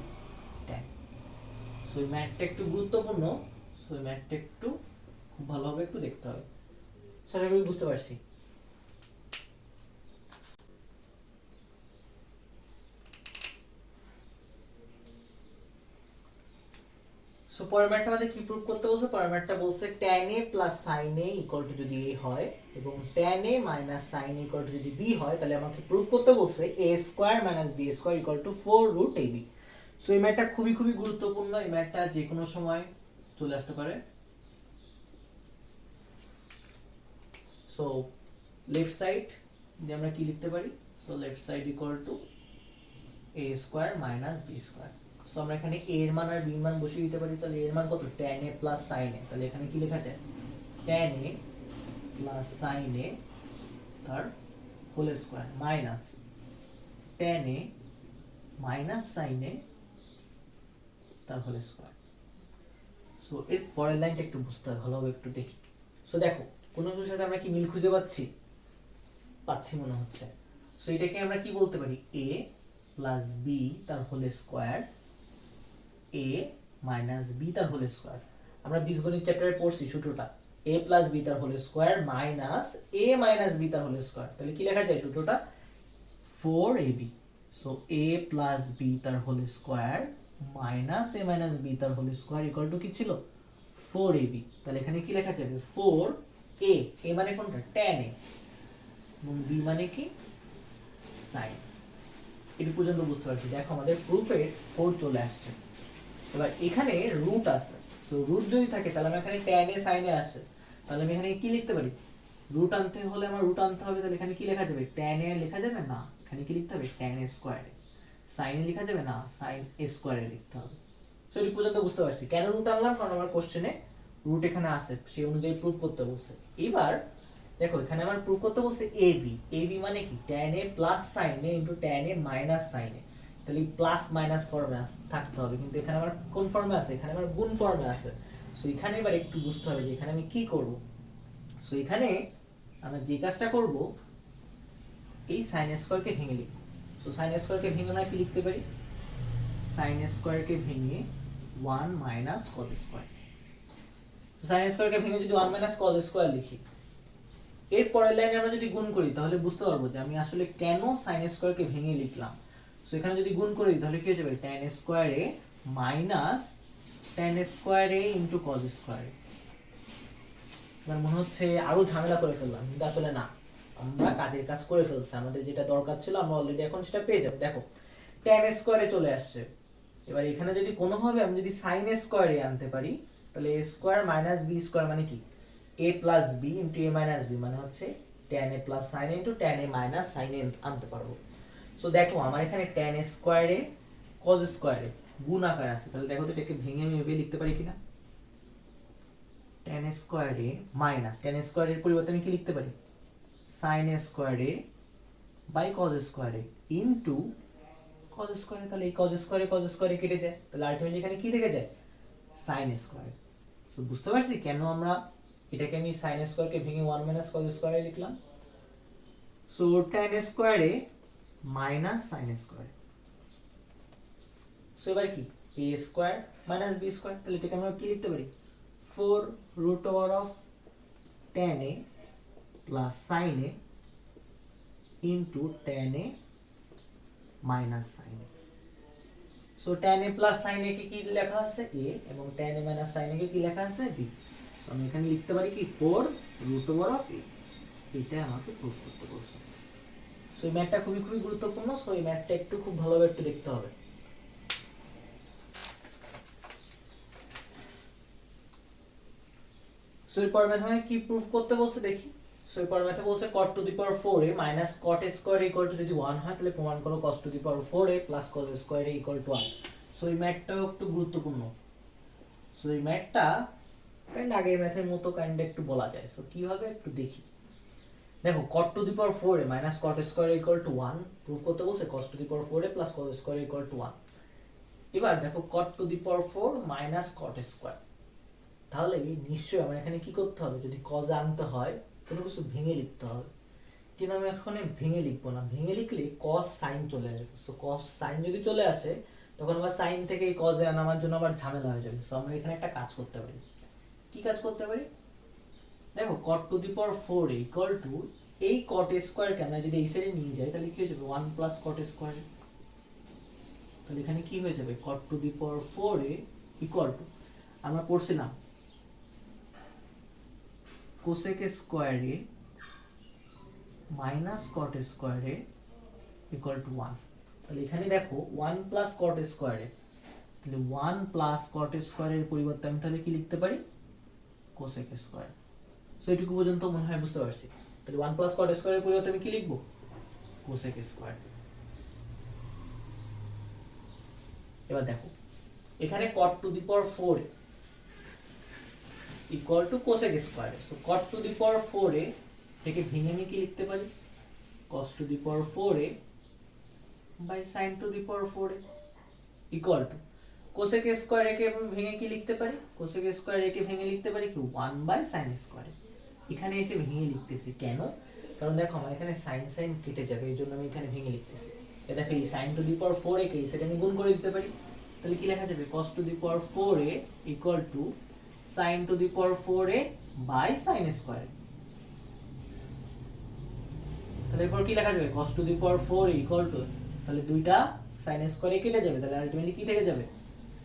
tan। সো এই ম্যাথটা একটু গুরুত্বপূর্ণ, সো এই ম্যাথটা একটু খুব ভালোভাবে একটু দেখতে হবে। সো আশা করি বুঝতে পারছি। সো পরের ম্যাথটা আমাদের কি প্রুফ করতে বলছে, পরের ম্যাথটা বলছে tan a plus sin a equal to যদি a হয় এবং tan a minus sin a equal to যদি b হয়, তাহলে আমাকে প্রুফ করতে বলছে a square minus b square equal to 4 root ab। So এই ম্যাথটা খুবই খুবই গুরুত্বপূর্ণ, এই ম্যাথটা যে কোনো সময় চলে আসতে পারে। সো লেফট সাইড যে আমরা কি লিখতে পারি, so left side equal two a square minus b square. So আমরা এখানে a এর মান আর b এর মান বসিয়ে দিতে পারি। তাহলে a এর মান কত tan a plus sin a, তাহলে এখানে কি লেখা যায় tan a plus sin a তার whole square minus tan a minus sin a তার হোল স্কয়ার। সো এর পরের লাইনটা একটু বুঝতে হবে ভালোভাবে, একটু দেখি। সো দেখো কোনো কিছুর সাথে আমরা কি মিল খুঁজে পাচ্ছি মনে হচ্ছে। সো এটাকে আমরা কি বলতে পারি, a প্লাস বি তার whole square, a minus B তার হোল স্কয়ার। আমরা বীজগণিত চ্যাপ্টারে পড়ছি সূত্রটা, a প্লাস বি তার whole square minus a minus B তার হোল স্কয়ার। তাহলে কি লেখা যায় সূত্রটা, 4ab। So a plus B তার whole square minus a minus B তার হোল স্কয়ার ইকুয়াল টু কি ছিল, 4ab। তাহলে এখানে কি লেখা যাবে, 4a, a মানে কোনটা, tan a, এবং b মানে কি, sin। এটা পর্যন্ত বুঝতে পারছি। দেখো আমাদের প্রুফে 4 চলে আসছে। এবার এখানে রুট আছে, সো রুট যদি থাকে তাহলে আমরা এখানে tan a sin a আসছে, তাহলে আমি এখানে কি লিখতে পারি, রুট আনতে হলে আমার রুট আনতে হবে, তাহলে এখানে কি লেখা যাবে, tan a লেখা যাবে না, এখানে কি লিখতে হবে, tan a square. sin a লেখা যাবে না, sin a স্কয়ার লিখতে হবে। সো এটা পর্যন্ত বুঝতে পারছি। কেন রুট আনলাম, কারণ আমার কোশ্চেনে রুট এখানে আছে, সেই অনুযায়ী প্রুফ করতে বলছে। এবার দেখো এখানে আমার প্রুফ করতে বলছে ab, ab মানে কি, tan a plus sin a into tan a minus sin a। তাহলে প্লাস মাইনাস ফর্মে থাকতে হবে, কিন্তু এখানে আমার কোন ফর্মে আছে, এখানে আমার গুণ ফর্মে আছে। সো এখানে এবার একটু বুঝতে হবে যে এখানে আমি কি করব। সো এখানে আমরা যে কাজটা করব, এই sin স্কয়ার কে ভেঙে লিখব। সো sin স্কয়ার কে ভেঙে আমরা কি লিখতে পারি, sin স্কয়ার কে ভেঙে 1 minus cos square. sin square কে ভেঙে যদি 1 মাইনাস cos স্কয়ার লিখি, এর পরের লাইনে আমরা যদি গুণ করি তাহলে বুঝতে পারবো যে আমি আসলে কেন sin স্কয়ার কে ভেঙে লিখলাম। সো এখানে যদি গুণ করি তাহলে কি হয়ে যাবে, tan square a minus tan square a into cos square a। আমার মনে হচ্ছে আরো ঝামেলা করে ফেললাম, কিন্তু আসলে না, আমরা কাজের কাজ করে ফেলছি। আমাদের যেটা দরকার ছিল আমরা অলরেডি এখন সেটা পেয়ে যাব। দেখো tan স্কয়ার a চলে আসছে। এবার এখানে যদি কোনোভাবে আমি যদি sin স্কয়ার a আনতে পারি, তাহলে a square minus b square মানে কি, a plus b into a minus b মানে হচ্ছে tan a plus sin a into tan a minus sin a আনতে পারবো। সো দেখো আমার এখানে tan square a cos square a গুণ আকারে আছে, তাহলে দেখো তো এটাকে ভেঙে আমি এভাবে লিখতে পারি কিনা, tan square a minus tan square এর পরিবর্তে আমি কি লিখতে পারি, sin square a by cos square a into cos square a। তাহলে এই cos স্কয়ার a কেটে যায়, তাহলে আলটিমেটলি এখানে কি থেকে যায়, sin স্কয়ার। সো বুঝতে পারছি কেন আমরা এটাকে আমি sin স্কয়ার কে ভেঙে 1 মাইনাস cos স্কয়ার a লিখলাম। So tan square a minus sin square. So এবার কি, a square minus b square, তাহলে এটাকে আমরা কি লিখতে পারি, 4 root over of tan a plus sin a into tan a minus sin a। So tan a plus sin a কে কি লেখা আছে, a, এবং tan a minus sin a কে কি লেখা আছে, b। সো আমি এখানে লিখতে পারি কি 4 root over of a। এটা আমাকে প্রুফ করতে বলছে। সো এই ম্যাথটা খুবই খুবই গুরুত্বপূর্ণ। সো এই ম্যাথটা একটু খুব ভালোভাবে একটু দেখতে হবে। সো এর পরের ম্যাথে কি প্রুফ করতে বলছে দেখি। সো এর পরের ম্যাথে বলছে cot to the power 4a minus cot square equal to যদি 1 হয় তাহলে প্রমাণ করো cos to the power 4a plus cos square equal to 1। So এই ম্যাথটাও একটু গুরুত্বপূর্ণ। সো এই ম্যাথটা কাইন্ড আগের ম্যাথের মতো কাইন্ড একটু বলা যায়। সো কিভাবে একটু দেখি। দেখো cot to the power 4a minus cot square equal to 1 proof করতে বলছে cos to the power 4a plus cos square equal to 1। এবার দেখো cot to the power 4 minus cot square, তাহলে নিশ্চয়ই আমার এখানে কি করতে হবে, যদি cos আনতে হয় কোনো কিছু ভেঙে লিখতে হবে। কিন্তু আমি এখন ভেঙে লিখবো না, ভেঙে লিখলে cos sin চলে আসবে। সো cos sin যদি চলে আসে তখন আবার sin থেকে এই cos এ আনার জন্য আবার ঝামেলা হয়ে যাবে। সো আমরা এখানে একটা কাজ করতে পারি। কি কাজ করতে পারি, দেখো cot to the power 4 equal two এই cot স্কয়ার কে আমরা যদি এই সাইডে নিয়ে যাই তাহলে কি হয়ে যাবে 1 প্লাস cot স্কয়ার। তাহলে এখানে কি হয়ে যাবে cot to the power 4a equal two, আমরা পড়ছিলাম cosec square a minus cot square a equal to 1। তাহলে এখানে দেখো 1 প্লাস cot স্কয়ার a, তাহলে 1 প্লাস cot স্কয়ার এর পরিবর্তে আমি তাহলে কি লিখতে পারি, cosec স্কয়ার। সো এটুকু পর্যন্ত মনে হয় বুঝতে পারছি। তাহলে 1 প্লাস cot স্কয়ার এর পরিবর্তে আমি কি লিখব, cosec স্কয়ার। এবার দেখো এখানে cot to the power 4 equal to cosec square. So cot to the power 4a এটাকে ভেঙে আমি কি লিখতে পারি, cos to the power 4a by sin to the power 4a equal to cosec square একে ভেঙে কি লিখতে পারি, কোসেক স্কয়ার একে ভেঙে লিখতে পারি কি 1/sin স্কয়ার। এখানে এসে ভেঙে লিখতেছি কেন, কারণ দেখো আমার এখানে sin sin কেটে যাবে, এই জন্য আমি এখানে ভেঙে লিখতেছি। এ দেখো এই sin to the power 4a কে সেটা আমি গুণ করে দিতে পারি, তাহলে কি লেখা যাবে cos to the power 4a equal to sin to the power 4a by sin square. তাহলে এরপর কি লেখা যাবে cos to the power 4a equal to, তাহলে দুইটা sin স্কয়ারে কেটে যাবে, তাহলে আলটিমেটলি কি থেকে যাবে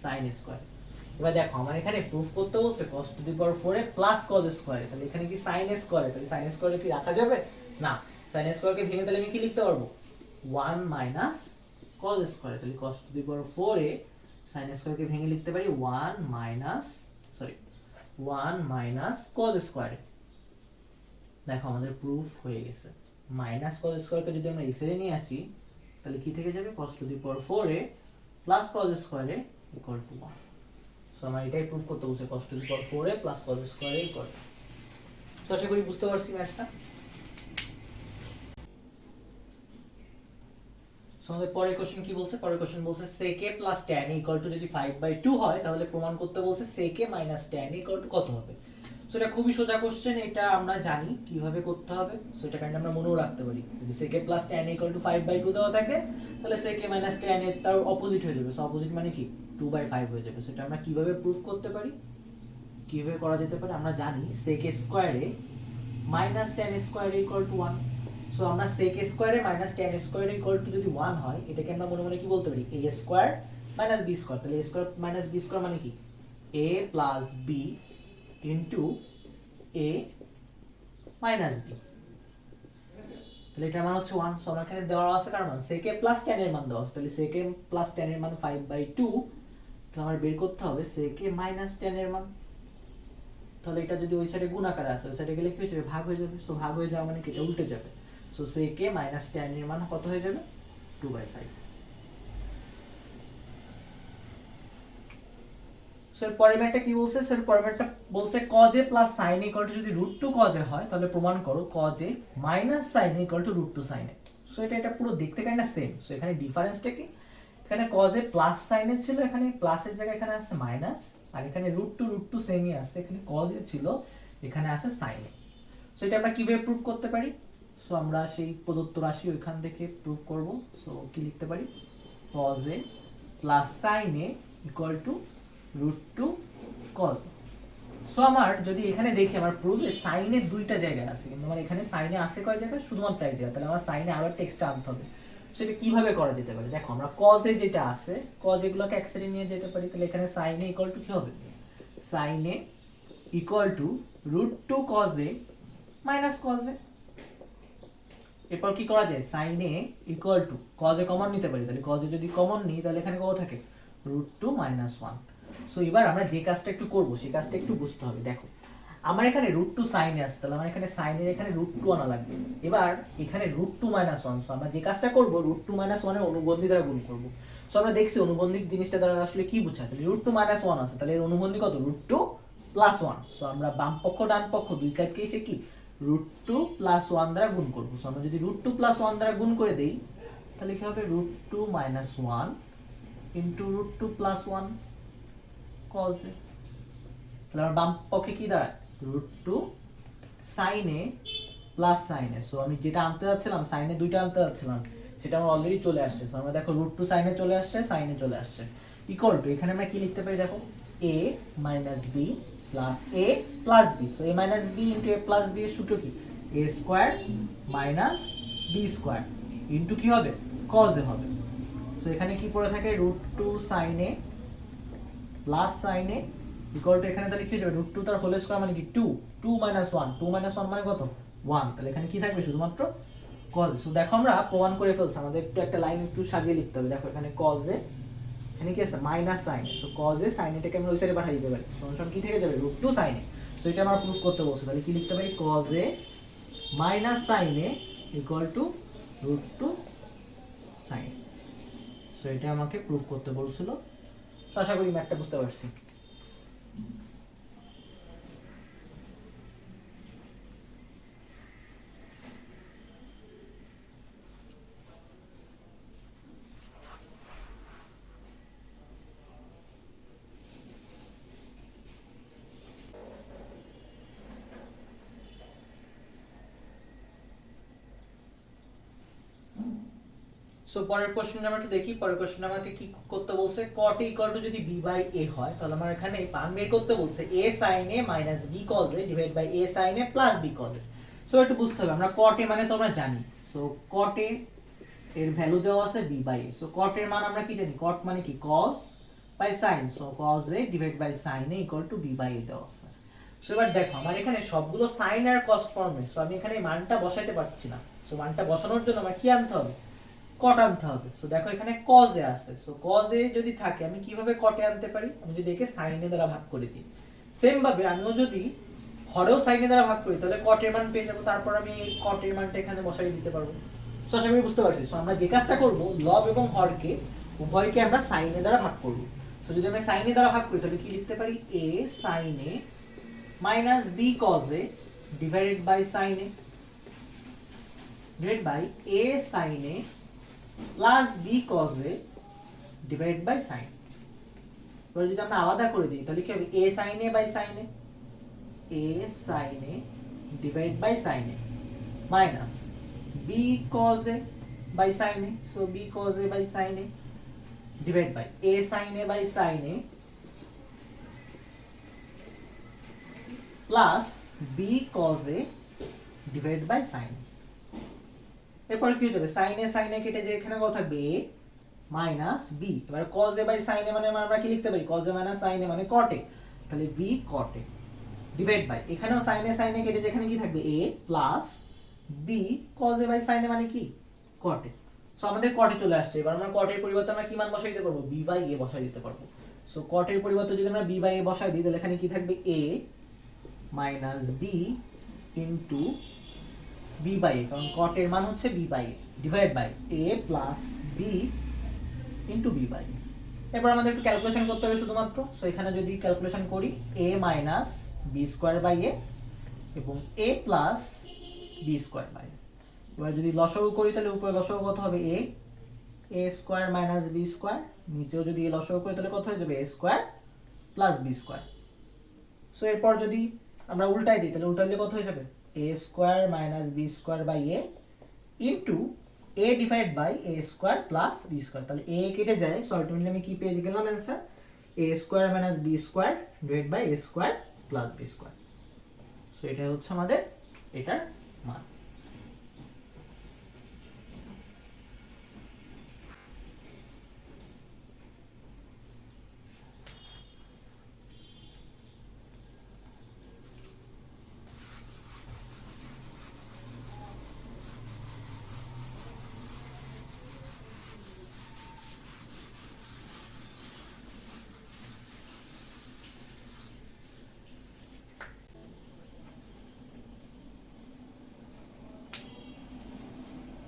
sin স্কয়ার। এবার দেখো আমার এখানে প্রুফ করতে বলছে cos to the power 4a plus cos square, তাহলে এখানে কি sin স্কয়ার, তাহলে sin স্কয়ারে কি রাখা যাবে না, sin স্কয়ারকে ভেঙে তাহলে আমি কি লিখতে পারবো 1 মাইনাস cos স্কয়ার, তাহলে cos to the power 4a sin স্কয়ারকে ভেঙে লিখতে পারি 1 মাইনাস cos স্কয়ার। দেখো আমাদের প্রুফ হয়ে গেছে। মাইনাস cos স্কয়ারকে যদি আমরা এই সাইডে নিয়ে আসি তাহলে কি থেকে যাবে cos to the power 4a plus cos স্কয়ারে ইকুয়াল টু 1। সো আমরা এটাই প্রুফ করতে বলছে cos to the power 4a plus cos স্কয়ারে ইকুয়াল টু। তো আশা করি বুঝতে পারছি ম্যাথটা। সো আমাদের পরের কোশ্চেন কি বলছে, পরের কোশ্চেন বলছে sec a plus tan a equal to যদি 5/2 হয় তাহলে প্রমাণ করতে বলছে sec a minus tan a equal to কত হবে। সো এটা খুবই সোজা কোশ্চেন, এটা আমরা জানি কিভাবে করতে হবে, সো এটা কাইন্ড আমরা মনেও রাখতে পারি। যদি sec a plus tan a equal two 5/2 দেওয়া থাকে তাহলে sec a minus tan a তার অপোজিট হয়ে যাবে, সো অপোজিট মানে কি 2/5 হয়ে যাবে। সো এটা আমরা কিভাবে প্রুফ করতে পারি, কিভাবে করা যেতে পারে, আমরা জানি sec a স্কয়ারে minus tan square equal to 1। So আমরা sec স্কয়ারে minus tan square equal to যদি 1 হয় এটাকে আমরা মনে মনে কি বলতে পারি a square minus b square, তাহলে a square minus b square মানে কি a plus b into a minus b, তাহলে এটা মান হচ্ছে 1। সো আমরা এখানে দেওয়া আছে কার মান sec a প্লাস tan এর মান দেওয়া আছে, তাহলে sec a প্লাস tan এর মান 5/2, তাহলে আমার বের করতে হবে sec a মাইনাস tan এর মান। তাহলে এটা যদি ওই সাইডে গুণ আকারে আসে ওই সাইডে গেলে কি হয়ে যাবে ভাগ হয়ে যাবে, সো ভাগ হয়ে যাওয়া মানে কি এটা উল্টে যাবে, so sec a minus tan এর মান কত হয়ে যাবে 2/5। স্যার পরের ম্যাথটা কি বলছে, স্যার পরের ম্যাথটা বলছে cos a plus sin a equal to যদি √2 cos a হয় তাহলে প্রমাণ করো cos a minus sin a equal to √2 sin a। So এটা পুরো দেখতে কাইন্ডা সেম, সো এখানে ডিফারেন্সটা কি, এখানে cos a plus sin a ছিল, এখানে প্লাসের জায়গায় এখানে আছে মাইনাস, আর এখানে √2 সেমই আছে, এখানে cos a ছিল এখানে আছে sin a। সো এটা আমরা কিভাবে প্রুফ করতে পারি, সো আমরা সেই প্রদত্ত রাশি ওইখান থেকে প্রুফ করব। সো কি লিখতে পারি cos a plus sin a equal two √2 cos। So আমার যদি এখানে দেখি আমার প্রুফে sin এর দুইটা জায়গায় আছে, কিন্তু আমার এখানে sin এ আছে কয় জায়গায় শুধুমাত্র এক জায়গায়, তাহলে আমার sin এ আবার টেক্সটটা আনতে হবে। সেটা কিভাবে করা যেতে পারে, দেখো আমরা cos a যেটা আছে cos এগুলোকে এক সাইডে নিয়ে যেতে পারি, তাহলে এখানে sin a ইকুয়াল টু কি হবে sin a equal two √2 cos a minus cos a। এরপর কি করা যায় sin a equal two cos a common নিতে পারি, তাহলে cos a যদি কমন নিই তাহলে এখানে কত থাকে √2 মাইনাস 1। সো এবার আমরা যে কাজটা একটু করব সেই কাজটা একটু বুঝতে হবে। দেখো আমার এখানে √2 sin a আছে, তাহলে আমার এখানে sin এর এখানে √2 আনা লাগবে, এবার এখানে √2 মাইনাস 1। সো আমরা যে কাজটা করব √2 মাইনাস 1 এর অনুবন্ধী দ্বারা গুণ করব। সো আমরা দেখছি অনুবন্ধী জিনিসটা দ্বারা আসলে কি বোঝায়, তাহলে √2 মাইনাস 1 আছে, তাহলে এর অনুবন্ধী কত √2 প্লাস 1। সো আমরা বাম পক্ষ ডান পক্ষ দুই সাইডকে এসে কি √2 প্লাস 1 দ্বারা গুণ করব। সো আমরা যদি √2 প্লাস 1 দ্বারা গুণ করে দেই তাহলে কি হবে √2 minus 1 into √2 plus 1 cos a। তাহলে আমার বাম পক্ষে কি দাঁড়ায় √2 sin a plus sin a। So আমি যেটা আনতে যাচ্ছিলাম sin a দুইটা আনতে যাচ্ছিলাম সেটা আমার অলরেডি চলে আসছে। সো আমরা দেখো √2 sin a চলে আসছে, sin a চলে আসছে, ইকুয়াল টু এখানে আমরা কি লিখতে পারি দেখো a minus b plus a plus b। So a minus b into a plus b এর সূত্র কি a square minus b square into কি হবে cos a হবে। সো এখানে কি পড়ে থাকে √2 sin a plus sin a equal two এখানে তাহলে কি হয়ে যাবে √2 তার হোল স্কয়ার মানে কি 2 2 মাইনাস 1 2 মাইনাস 1 মানে কত 1, তাহলে এখানে কি থাকবে শুধুমাত্র cos। সো দেখো আমরা প্রমাণ করে ফেলছি, আমাদের একটু একটা লাইন একটু সাজিয়ে লিখতে হবে। দেখো এখানে cos a এখানে কি আছে minus sin a। So cos a sin a টাকে আমরা ওই সাইডে পাঠিয়ে দিতে পারি, সমান কি থেকে যাবে √2 sin a। সো এটা আমরা প্রুফ করতে বলছি, তাহলে কি লিখতে পারি cos a minus sin a equal two √2 sin a। So এটা আমাকে প্রুফ করতে বলছিল। তো আশা করি ম্যাথটা বুঝতে পারছি। সো পরের কোশ্চেন আমরা একটু দেখি। পরের কোশ্চেন আমাকে কি করতে বলছে, cot a ইকুয়াল টু যদি b বাই a হয় তাহলে আমার এখানে মান বের করতে বলছে a sin a minus b cos a divide by a sin a plus b cos a। So একটু বুঝতে হবে, আমরা cot a মানে তো আমরা জানি, সো cot a এর ভ্যালু দেওয়া আছে b by a। So cot এর মান আমরা কি জানি, cot মানে কি cos by sin, so cos a divide by sin a equal to b by a দেওয়া আছে। সো এবার দেখো আমার এখানে সবগুলো sin আর cos ফর্মে, সো আমি এখানে মানটা বসাইতে পারছি না। সো মানটা বসানোর জন্য আমার কি আনতে হবে, cot আনতে হবে। সো দেখো এখানে cos a আছে, সো cos a যদি থাকে আমি কিভাবে cot a আনতে পারি, আমি যদি একে sin a দ্বারা ভাগ করে দিই, সেম ভাবে আমিও যদি হরেও sin a দ্বারা ভাগ করি তাহলে cot এর মান পেয়ে যাব, তারপর আমি এই cot এর মানটা এখানে বসাই দিতে পারবো। সো আশা করি বুঝতে পারছি। সো আমরা যে কাজটা করব, লব এবং হরকে উভয়কে আমরা sin a দ্বারা ভাগ করব। সো যদি আমরা sin a দ্বারা ভাগ করি তাহলে কি লিখতে পারি, a sin a minus b cos a divided by sin a divided by a sin a plus b cos a divided by sin। এবার যদি আমরা আলাদা করে দিই তাহলে কি হবে, a sin a by sin a, a sin a divided by sin a minus b cos a by sin a, so b cos a by sin a divided by a sin a by sin a plus b cos a divided by sin a। এরপর কি হয়ে যাবে, sin a sin a কেটে যে এখানে কত থাকবে, a minus b। এবারে cos a by sin a মানে আমরা কি লিখতে পারি, cos a minus sin a মানে cot a, তাহলে b cot a divide by এখানেও sin a sin a কেটে যে এখানে কি থাকবে, a plus b cos a by sin a মানে কি cot a। সো আমাদের cot a চলে আসছে। এবার আমরা cot এর পরিবর্তে আমরা কি মান বসাই দিতে পারবো, b by a বসাই দিতে পারবো। সো cot এর পরিবর্তে যদি আমরা b by a বসাই দিই তাহলে এখানে কি থাকবে, a minus b into b by a, কারণ cot এর মান হচ্ছে b by a divide by a plus b into b by a। এরপর আমাদের একটু ক্যালকুলেশন করতে হবে শুধুমাত্র। সো এখানে যদি ক্যালকুলেশন করি, a minus b square by a এবং a plus b square by a। এবার যদি লসাগু করি তাহলে উপরে লসাগু কত হবে, a square minus b square, নিচেও যদি লসাগু করি তাহলে কত হয়ে যাবে, a square plus b square। So এরপর যদি আমরা উল্টাই দিই তাহলে উল্টাইলে কত হয়ে যাবে, a square minus b square by a into a divided by a square plus b square। তাহলে a কেটে যায়, সো আলটিমেটলি আমি কি পেয়ে গেলাম answer, a square minus b square divided by a square plus b square। So এটা হচ্ছে আমাদের এটার মান।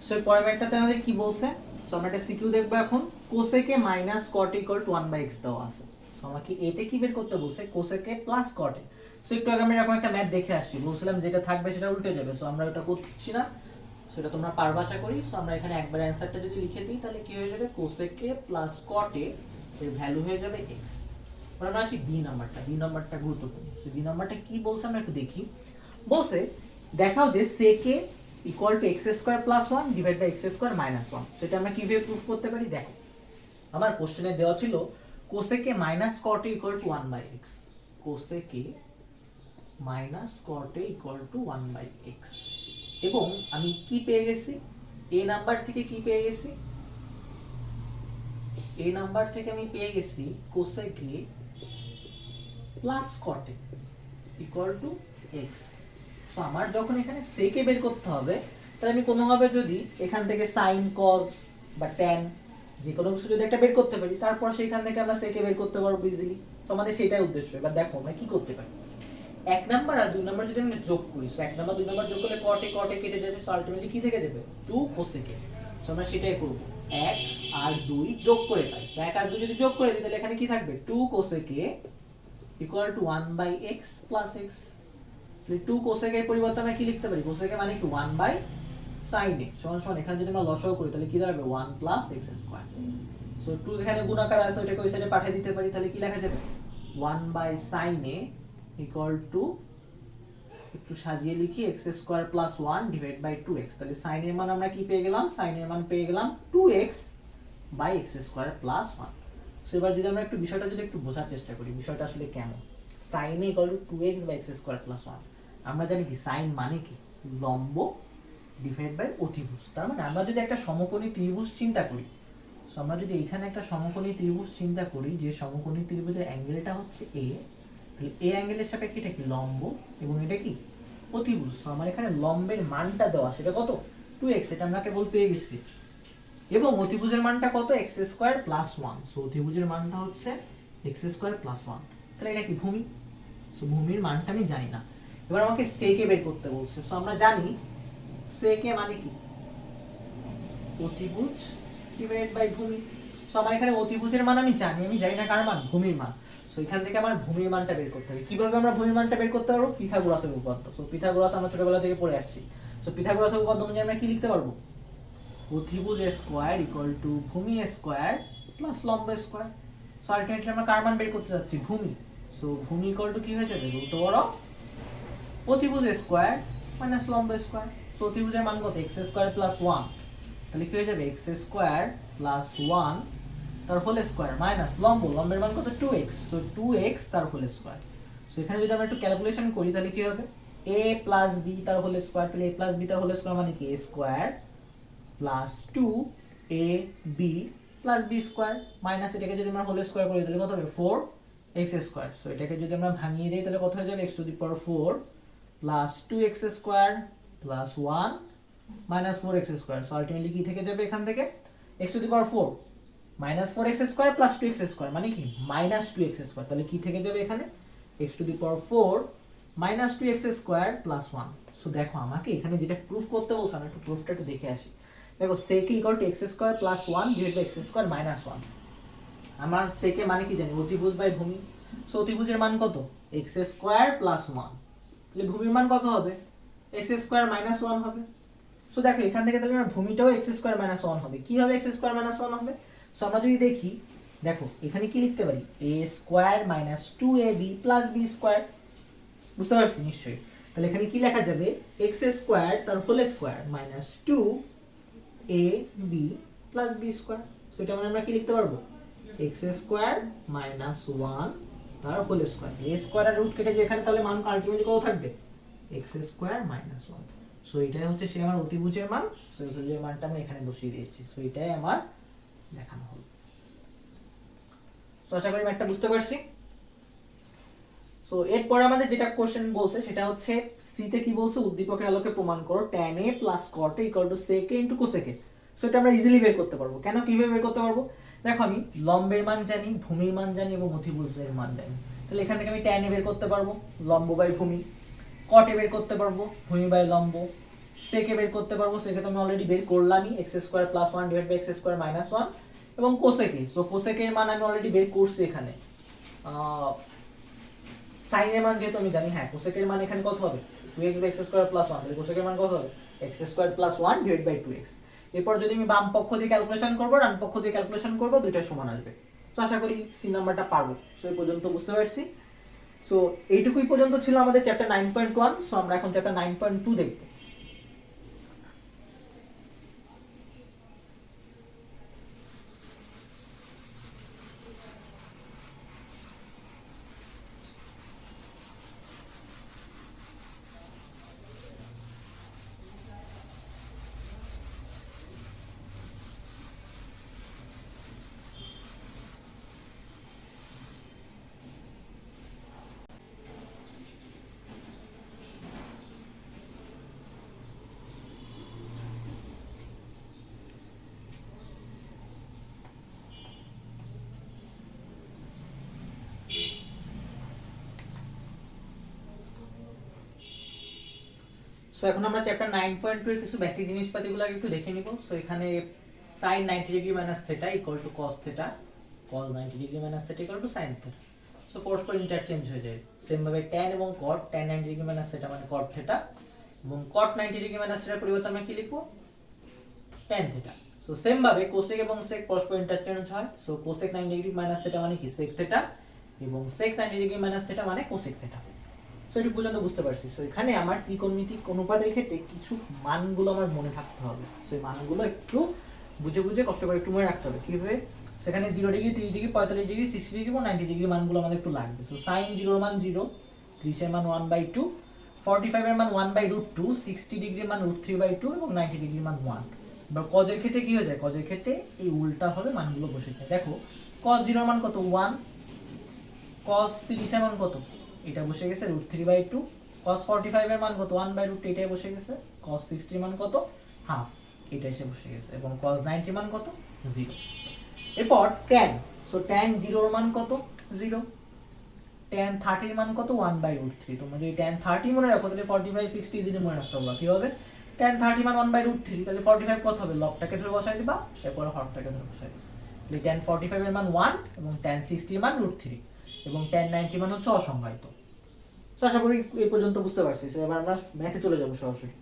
সো পরের ম্যাথটাতে আমাদের কি বলছে, সো আমরা একটা সিকিউ দেখবো এখন, cosec a minus cot a equal to 1/x দেওয়া আছে। সো আমাকে a তে কি বের করতে বলছে, cosec a plus cot a। So একটু আগে আমি এরকম একটা ম্যাথ দেখে আসছি, বলছিলাম যেটা থাকবে সেটা উল্টে যাবে। সো আমরা ওটা করছি না, সেটা তোমরা পারবে আশা করি। সো আমরা এখানে একবার অ্যানসারটা যদি লিখে দিই তাহলে কি হয়ে যাবে, cosec a plus cot a এর ভ্যালু হয়ে যাবে x। এবার আমরা আসি বি নাম্বারটা, বি নাম্বারটা গুরুত্বপূর্ণ। সো বি নাম্বারটা কি বলছে আমরা একটু দেখি। বলছে দেখাও যে sec a equal to x square plus 1 divided by x square minus 1। সেটা আমরা কিভাবে প্রুফ করতে পারি, দেখো আমার কোশ্চেনে দেওয়া ছিল cosec a minus cot a equal to 1/x, cosec a minus cot a equal to 1/x, এবং আমি কি পেয়ে গেছি, a নাম্বার থেকে কি পেয়ে গেছি, a নাম্বার থেকে আমি পেয়ে গেছি cosec a plus cot a equal to x। তো আমার যখন এখানে sec a বের করতে হবে তাহলে আমি কোনোভাবে যদি এখান থেকে sin cos বা tan যে কোনো কিছু যদি একটা বের করতে পারি, তারপর সেখান থেকে আমরা sec a বের করতে পারবো ইজিলি। সো আমাদের সেটাই উদ্দেশ্য। এবার দেখো আমরা কি করতে পারি, এক নাম্বার আর দুই নাম্বার যদি আমরা যোগ করি, সো এক নাম্বার দুই নাম্বার যোগ করলে cot a কেটে যাবে, সো আলটিমেটলি কি থেকে যাবে, 2 cosec a। সো আমরা সেটাই করব, 1 আর 2 যোগ করে পাই। সো 1 আর 2 যদি যোগ করে দিই তাহলে এখানে কি থাকবে, 2 cosec a equal to 1/x plus x। 2 cosec এর পরিবর্তে আমরা কি লিখতে পারি, cosec মানে কি 1/sin a সমান সমান এখানে যদি আমরা লসাগু করি তাহলে কি দাঁড়াবে, 1 plus x square। সো 2 এখানে গুণাকার আছে, ওটাকে ওই সাইডে পাঠিয়ে দিতে পারি, তাহলে কি লেখা যাবে, 1/sin a equal to একটু সাজিয়ে লিখি x square plus one divide by two x. তাহলে সাইনের মান আমরা কি পেয়ে গেলাম, সাইনের মান পেয়ে গেলাম two x by x square plus one. So এবার যদি আমরা একটু বিষয়টা যদি একটু বোঝার চেষ্টা করি, বিষয়টা আসলে কেমন। Sine equal to two x by x square plus one, আমরা জানি কি সাইন মানে কি, লম্ব ডিভাইড বাই অতিভুজ। তার মানে আমরা যদি একটা সমকোণী ত্রিভুজ চিন্তা করি, সো আমরা যদি এখানে একটা সমকোণী ত্রিভুজ চিন্তা করি, যে সমকোণী ত্রিভুজের অ্যাঙ্গেলটা হচ্ছে এ, তাহলে এ অ্যাঙ্গেলের সাপেক্ষে এটা কি লম্ব এবং এটা কি অতিভুজ। তো আমার এখানে লম্বের মানটা দেওয়া, সেটা কত, টু এক্স, এটা আমরা কেবল পেয়ে গেছি। এবং অতিভুজের মানটা কত, X square plus one. So অতিভুজের মানটা হচ্ছে এক্স স্কোয়ার প্লাস ওয়ান। তাহলে এটা কি ভূমি। সো ভূমির মানটা আমি জানি না, এবার আমাকে সেকে বের করতে বলছে। সো আমরা জানি সেকে মানে কি, অতিভুজ ডিভাইড বাই ভূমি। সো আমার এখানে অতিভুজের মান আমি জানি না কার মান, ভূমির মান। সো এখান থেকে আমার ভূমির মানটা বের করতে হবে। কিভাবে আমরা ভূমির মানটা বের করতে পারবো, পিথাগোরাসের উপপাদ্য। সো পিথাগোরাস আমরা ছোটবেলা থেকে পড়ে আসছি। সো পিথাগোরাসের উপপাদ্য অনুযায়ী আমরা কি লিখতে পারবো, অতিভুজ স্কোয়ার ইকুয়াল টু ভূমি স্কোয়ার প্লাস লম্ব স্কোয়ার। সো আলটিমেটলি আমরা কার মান বের করতে যাচ্ছি, ভূমি। সো ভূমি ইকুয়াল টু কি হয়ে যাবে, রুট ওভার অফ অতিভুজ স্কোয়ার মাইনাস লম্ব স্কোয়ার। সো অতিভুজের মান কত, এক্স স্কোয়ার প্লাস ওয়ান। তাহলে কি হয়ে যাবে, এক্স স্কোয়ার প্লাস ওয়ান তার হোল স্কোয়ার মাইনাস লম্বের মান কত, two X. So two X তার হোল স্কোয়ার। সো এখানে যদি আমরা একটু ক্যালকুলেশন করি তাহলে কি হবে, এ প্লাস বি তার হোল স্কোয়ার। তাহলে এ প্লাস বি তার হোল স্কোয়ার মানে কি, A square plus two A B plus B square minus এটাকে যদি আমরা হোল স্কোয়ার করি তাহলে কত হবে, ফোর এক্স স্কোয়ার। সো এটাকে যদি আমরা ভাঙিয়ে দিই তাহলে কত হয়ে যাবে, x to the power four plus two x square plus one minus four x square. So ultimately কি থেকে যাবে, এখান থেকে x to the power four minus four x square plus two x square মানে কি মাইনাস টু এক্স স্কোয়ার। তাহলে কি থেকে যাবে এখানে, x to the power four minus two x square plus one. So দেখো আমাকে এখানে যেটা প্রুফ করতে বলছে, আমি একটু প্রুফটা একটু দেখে আসি। দেখো সেকে equal to x square plus one divide by x square minus one. আমার সেকে মানে কি জানি, অতিভুজ বাই ভূমি। সো অতিভুজের মান কত, এক্স স্কোয়ার প্লাস ওয়ান। তাহলে ভূমির মান কত হবে, এক্স স্কোয়ার মাইনাস ওয়ান হবে। সো দেখো এখান থেকে তাহলে আমার ভূমিটাও এক্স স্কোয়ার মাইনাস ওয়ান হবে। কি হবে, এক্স স্কোয়ার মাইনাস ওয়ান হবে। সো আমরা যদি দেখি, দেখো এখানে কি লিখতে পারি, A square minus two A B plus B square. বুঝতে পারছি নিশ্চয়ই। তাহলে এখানে কি লেখা যাবে, এক্স স্কোয়ার তার whole square minus two A B plus B square. So এটা মানে আমরা কি লিখতে পারবো, এক্স স্কোয়ার মাইনাস ওয়ান তার হোল স্কোয়ার। এ স্কোয়ার আর রুট কেটে যে এখানে তাহলে মান আলটিমেটলি কত থাকবে, x square minus one. So এটাই হচ্ছে সে আমার অতিভুজের মান। সো অতিভুজের মানটা আমি এখানে বসিয়ে দিয়েছি। সো এটাই আমার দেখানো হলো। সো আশা করি ম্যাথটা বুঝতে পারছি। সো এরপরে আমাদের যেটা কোশ্চেন বলছে সেটা হচ্ছে সি তে কি বলছে, উদ্দীপকের আলোকে প্রমাণ করো tan a plus cot a equal to sec a into cosec a। So এটা আমরা ইজিলি বের করতে পারবো। কেন, কিভাবে বের করতে পারবো, দেখো আমি লম্বের মান জানি, ভূমির মান জানি এবং অতিভুজের মান জানি। তাহলে এখান থেকে আমি tan a বের করতে পারবো, লম্ব বাই ভূমি। cot a বের করতে পারবো, ভূমি বাই লম্ব। sec a বের করতে পারবো, sec a তো আমি অলরেডি বের করলামই, x square plus 1 divide by x square minus 1। এবং cosec a, সো cosec এর মান আমি অলরেডি বের করছি এখানে। sin এর মান যেহেতু আমি জানি, হ্যাঁ cosec এর মান এখানে কত হবে, 2x by x square plus 1। তাহলে cosec এর মান কত হবে, x square plus 1 divide by 2x। এরপর যদি আমি বাম পক্ষ দিয়ে ক্যালকুলেশন করব, ডান পক্ষ দিয়ে ক্যালকুলেশন করব, দুইটা সমান আসবে। সো আশা করি সি নাম্বারটা পারবো। সো এই পর্যন্ত বুঝতে পারছি। সো এইটুকুই পর্যন্ত ছিল আমাদের চ্যাপ্টার 9.1। সো আমরা এখন চ্যাপ্টার 9.2 দেখব। সো এখন আমরা চ্যাপ্টার 9.2 এর কিছু বেসিক জিনিসপাতিগুলো একটু দেখে নিব। সো এখানে sin 90 degree minus theta equal to cos theta, cos 90 degree minus theta equal to sin theta. So পরস্পর ইন্টারচেঞ্জ হয়ে যায়। সেম ভাবে tan এবং cot, tan 90 degree minus theta মানে cot থিটা, এবং cot 90 ডিগ্রি মাইনাস থিটার পরিবর্তে আমরা কি লিখব, tan থিটা। সো সেম ভাবে cosec এবং sec পরস্পর ইন্টারচেঞ্জ হয়। So cosec 90 degree minus theta মানে কি sec থিটা, এবং sec 90 ডিগ্রি মাইনাস থিটা মানে cosec থিটা। সো এটুকু পর্যন্ত বুঝতে পারছি। সো এখানে আমার ত্রিকোণমিতিক অনুপাতের ক্ষেত্রে কিছু মানগুলো আমার মনে থাকতে হবে। সেই মানগুলো একটু বুঝে বুঝে কষ্ট করে একটু মনে রাখতে হবে। কীভাবে? সেখানে 0 ডিগ্রি, 30 ডিগ্রি, 45 ডিগ্রি, 60 ডিগ্রি এবং 90 ডিগ্রি মানগুলো আমাদের একটু লাগবে। সো সাইন 0 মান 0, 30 এর মান 1/2, 45 এর মান 1/√2, 60 ডিগ্রির মান √3/2 এবং 90 ডিগ্রির মান 1। বা কজের ক্ষেত্রে কি হয়ে যায়? কজের ক্ষেত্রে এই উল্টা হবে, মানগুলো বসে যায়। দেখো cos 0 এর মান কত? 1। cos 30 এর মান কত? এটা বসে গেছে √3/2। cos 45 এর মান কত? 1/√2, এটাই বসে গেছে। cos 60 এর মান কত? হাফ, এটা এসে বসে গেছে। এবং cos 90 এর মান কত? 0। এরপর tan, সো tan 0 এর মান কত? 0। tan 30 এর মান কত? 1/√3। তোমরা যদি tan 30 মনে রাখো তাহলে 45 60 ইজিলি মনে রাখতে পারবা। কি হবে? tan 30 মান 1/√3, তাহলে 45 কত হবে? লবটাকে ধরে বসাই দিবা, এরপর হরটাকে ধরে বসাই দিবা। তাহলে tan 45 এর মান 1 এবং tan 60 এর মান √3 এবং tan 90 মান হচ্ছে অসংজ্ঞায়িত। তো আশা করি এই পর্যন্ত বুঝতে পারছি। এবার আমরা ম্যাথে চলে যাব সরাসরি।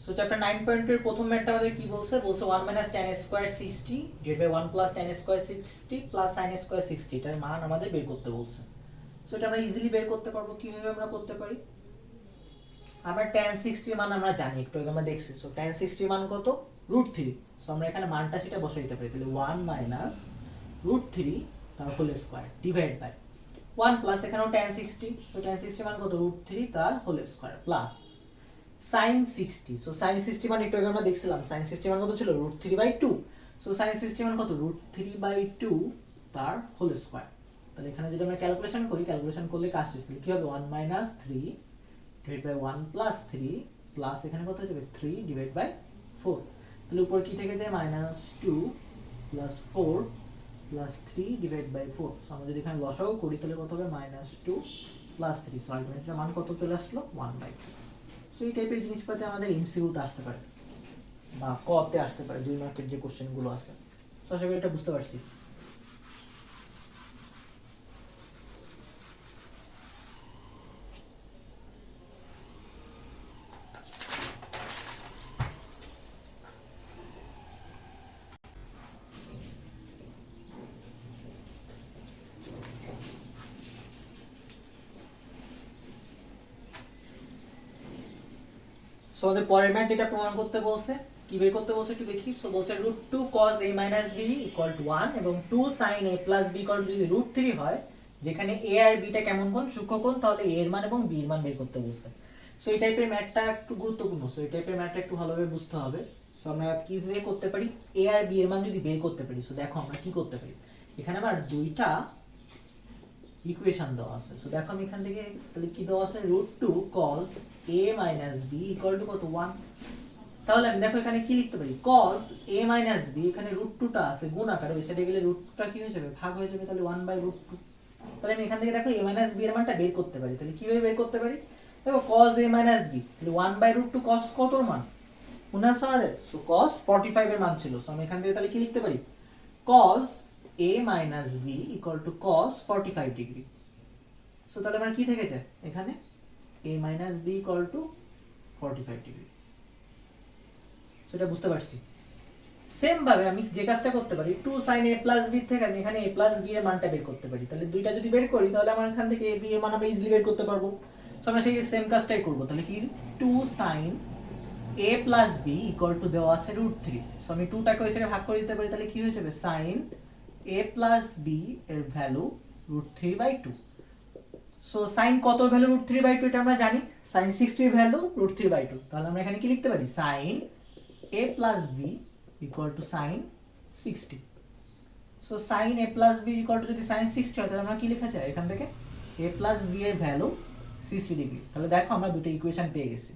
সো চ্যাপ্টার 9.2 এর প্রথম ম্যাথটা আমাদের কি বলছে? বলছে 1 - tan square 60 / 1 + tan square 60 + sin square 60, এটার মান আমাদের বের করতে বলছে। সো এটা আমরা ইজিলি বের করতে পারবো। কিভাবে আমরা করতে পারি? আমরা tan 60 এর মান আমরা জানি, একটু আগে আমরা দেখছি। সো tan 60 এর মান কত? √3। সো আমরা এখানে মানটা সেটা বসাই দিতে পারি। তাহলে 1 - √3 তার whole square divide by 1 plus এখানেও tan 60, সো tan 60 এর মান কত? √3 তার whole square plus sin 60। So sin 60 মান একটু আগে আমরা দেখছিলাম, sin 60 মান কত ছিল? √3/2। সো sin 60 মান কত? √3/2 তার হোল স্কয়ার। তাহলে এখানে যদি আমরা ক্যালকুলেশন করি, ক্যালকুলেশন করলে কাজ শেষ। তাহলে কি হবে? 1 - 3 ডিভাইড বাই 1 + 3 প্লাস এখানে কত হয়ে যাবে? 3 ডিভাইড বাই 4। তাহলে উপরে কি থেকে যায়? -2 + 4 + 3 ডিভাইড বাই 4। সো আমরা যদি এখানে লসাগু করি তাহলে কত হবে? -2 + 3। সো আলটিমেটলি মান কত চলে আসলো? 1/4। সো এই টাইপের জিনিসপাতি আমাদের এমসিকিউতে আসতে পারে বা কতে আসতে পারে, 2 মার্কের যে কোশ্চেনগুলো আছে। তো আশা করি এটা বুঝতে পারছি। সো আমাদের পরের ম্যাথ যেটা প্রমাণ করতে বলছে, কি বের করতে বলছে একটু দেখি। সো বলছে √2 cos a - b = 1 এবং 2 sin a + b = যদি √3 হয়, যেখানে a আর b টা কেমন কোণ? সূক্ষ্ম কোণ, তাহলে a এর মান এবং b এর মান বের করতে বলছে। সো এই টাইপের ম্যাথটা একটু গুরুত্বপূর্ণ। সো এই টাইপের ম্যাথটা একটু ভালোভাবে বুঝতে হবে। সো আমরা কিভাবে করতে পারি? a আর b এর মান যদি বের করতে পারি, সো দেখো আমরা কি করতে পারি। এখানে আমার দুইটা ইকুয়েশন দেওয়া আছে। সো দেখো আমি এখান থেকে তাহলে কি দেওয়া আছে? √2 cos a - b = কত? 1। তাহলে আমি দেখো এখানে কি লিখতে পারি? cos a - b, এখানে √2 টা আছে গুণ আকারে, ওই সাইডে গেলে √2 টা কি হয়ে যাবে? ভাগ হয়ে যাবে, তাহলে 1/√2। তাহলে আমি এখান থেকে দেখো a - b এর মানটা বের করতে পারি। তাহলে কিভাবে বের করতে পারি? দেখো cos a - b, তাহলে 1/√2 cos কতর মান? মনে আছে আমাদের? সো cos 45 এর মান ছিল। সো আমি এখান থেকে তাহলে কি লিখতে পারি? cos a - b = cos 45 degree. So তাহলে আমার কি থেকে যায় এখানে? a - b = 45 degree. সেটা বুঝতে পারছি। সেম ভাবে আমি যে কাজটা করতে পারি, 2 sin a + b থেকে আমি এখানে a + b এর মানটা বের করতে পারি। তাহলে দুইটা যদি বের করি তাহলে আমার এখান থেকে a b এর মান আমরা ইজিলি বের করতে পারবো। সো আমরা সেই সেম কাজটাই করব। তাহলে কি? 2 sin a + b = দেওয়া আছে √3। সো আমি 2 টাকে ওই সাইডে ভাগ করে দিতে পারি। তাহলে কি হয়ে যাবে? sin a + b এর ভ্যালু √3/2। সো sin কত ভ্যালু? √3/2 এটা আমরা জানি। sin 60 এর ভ্যালু √3/2। তাহলে আমরা এখানে কি লিখতে পারি? sin a + b = sin 60। So sin a plus b equal to যদি sin 60 হয় তাহলে আমরা কি লেখা যায় এখান থেকে a প্লাস b এর ভ্যালু 60 ডিগ্রি। তাহলে দেখো আমরা দুটো ইকুয়েশন পেয়ে গেছি,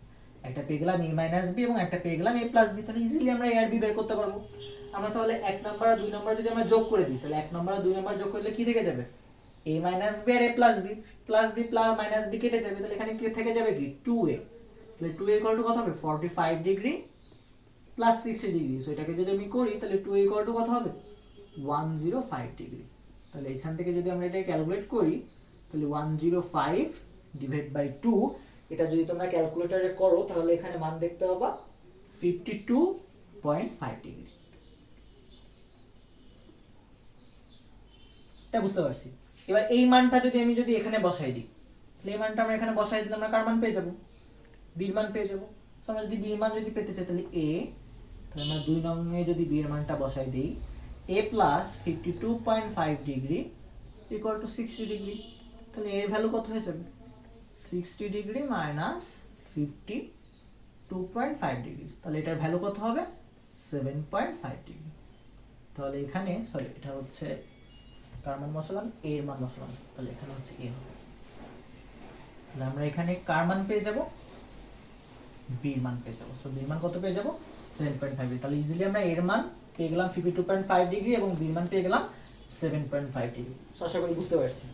একটা পেয়ে গেলাম a মাইনাস b এবং একটা পেয়ে গেলাম a প্লাস b। তাহলে ইজিলি আমরা a আর b বের করতে পারবো। আমরা তাহলে 1 নাম্বার আর 2 নাম্বার যদি আমরা যোগ করে দিই তাহলে 1 নাম্বার আর 2 নাম্বার যোগ করলে কি থেকে যাবে a মাইনাস b আর a plus b, plus b plus minus b কেটে যাবে, তাহলে এখানে কি থেকে যাবে কি 2a। তাহলে 2a ইকুয়াল টু কত হবে 45 ডিগ্রি প্লাস 60 ডিগ্রি। সো এটাকে যদি আমি করি তাহলে 2a ইকুয়াল টু কত হবে 105 ডিগ্রি। তাহলে এখান থেকে যদি আমরা এটা ক্যালকুলেট করি তাহলে 105 ডিভাইড বাই 2, এটা যদি তোমরা ক্যালকুলেটরে করো তাহলে এখানে মান দেখতে পাবা 52.5 ডিগ্রি। এটা বুঝতে পারছি। এবার এই মানটা যদি আমি এখানে বসাই দিই তাহলে এই মানটা আমরা এখানে বসাই দিলে আমরা কার মান পেয়ে যাব b এর মান পেয়ে যাব। সো আমরা যদি b এর মান পেতে চাই তাহলে a, তাহলে আমরা 2 নংয়ে যদি b এর মানটা বসাই দেই a plus 52.5 degree equal to 60 degree. তাহলে এর ভ্যালু কত হয়ে যাবে 60 ডিগ্রি মাইনাস 52.5 ডিগ্রি। তাহলে এটার ভ্যালু কত হবে 7.5 ডিগ্রি। তাহলে এখানে সরি এটা হচ্ছে কার মান বসালাম a এর মান বসালাম, তাহলে এখানে হচ্ছে a হবে। তাহলে আমরা এখানে কার মান পেয়ে যাব b এর মান পেয়ে যাব। সো b এর মান কত পেয়ে যাব 7.5 ডিগ্রি। তাহলে ইজিলি আমরা এর মান পেয়ে গেলাম 52.5 ডিগ্রি এবং b এর মান পেয়ে গেলাম 7.5 ডিগ্রি। সো আশা করি বুঝতে পারছি।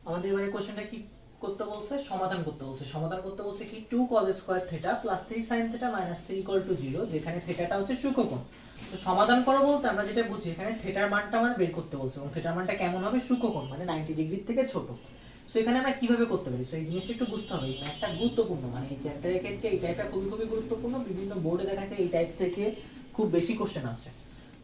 আমাদের এবারে কোশ্চেনটা কি করতে বলছে সমাধান করতে বলছে। সমাধান করতে বলছে কি 2 cos square theta plus 3 sin theta minus 3 equal to 0, যেখানে থিটাটা হচ্ছে সূক্ষ্মকোণ। তো সমাধান করো বলতে আমরা যেটা বুঝি এখানে থিটার মানটা আমাদের বের করতে বলছে এবং থিটার মানটা কেমন হবে সূক্ষ্মকোণ মানে 90 ডিগ্রির থেকে ছোট। সো এখানে আমরা কিভাবে করতে পারি, সো এই জিনিসটা একটু বুঝতে হবে। একটা গুরুত্বপূর্ণ মানে এই চ্যাপ্টারের ক্ষেত্রে এই টাইপটা খুবই গুরুত্বপূর্ণ, বিভিন্ন বোর্ডে দেখা যায় এই টাইপ থেকে খুব বেশি কোশ্চেন আসে।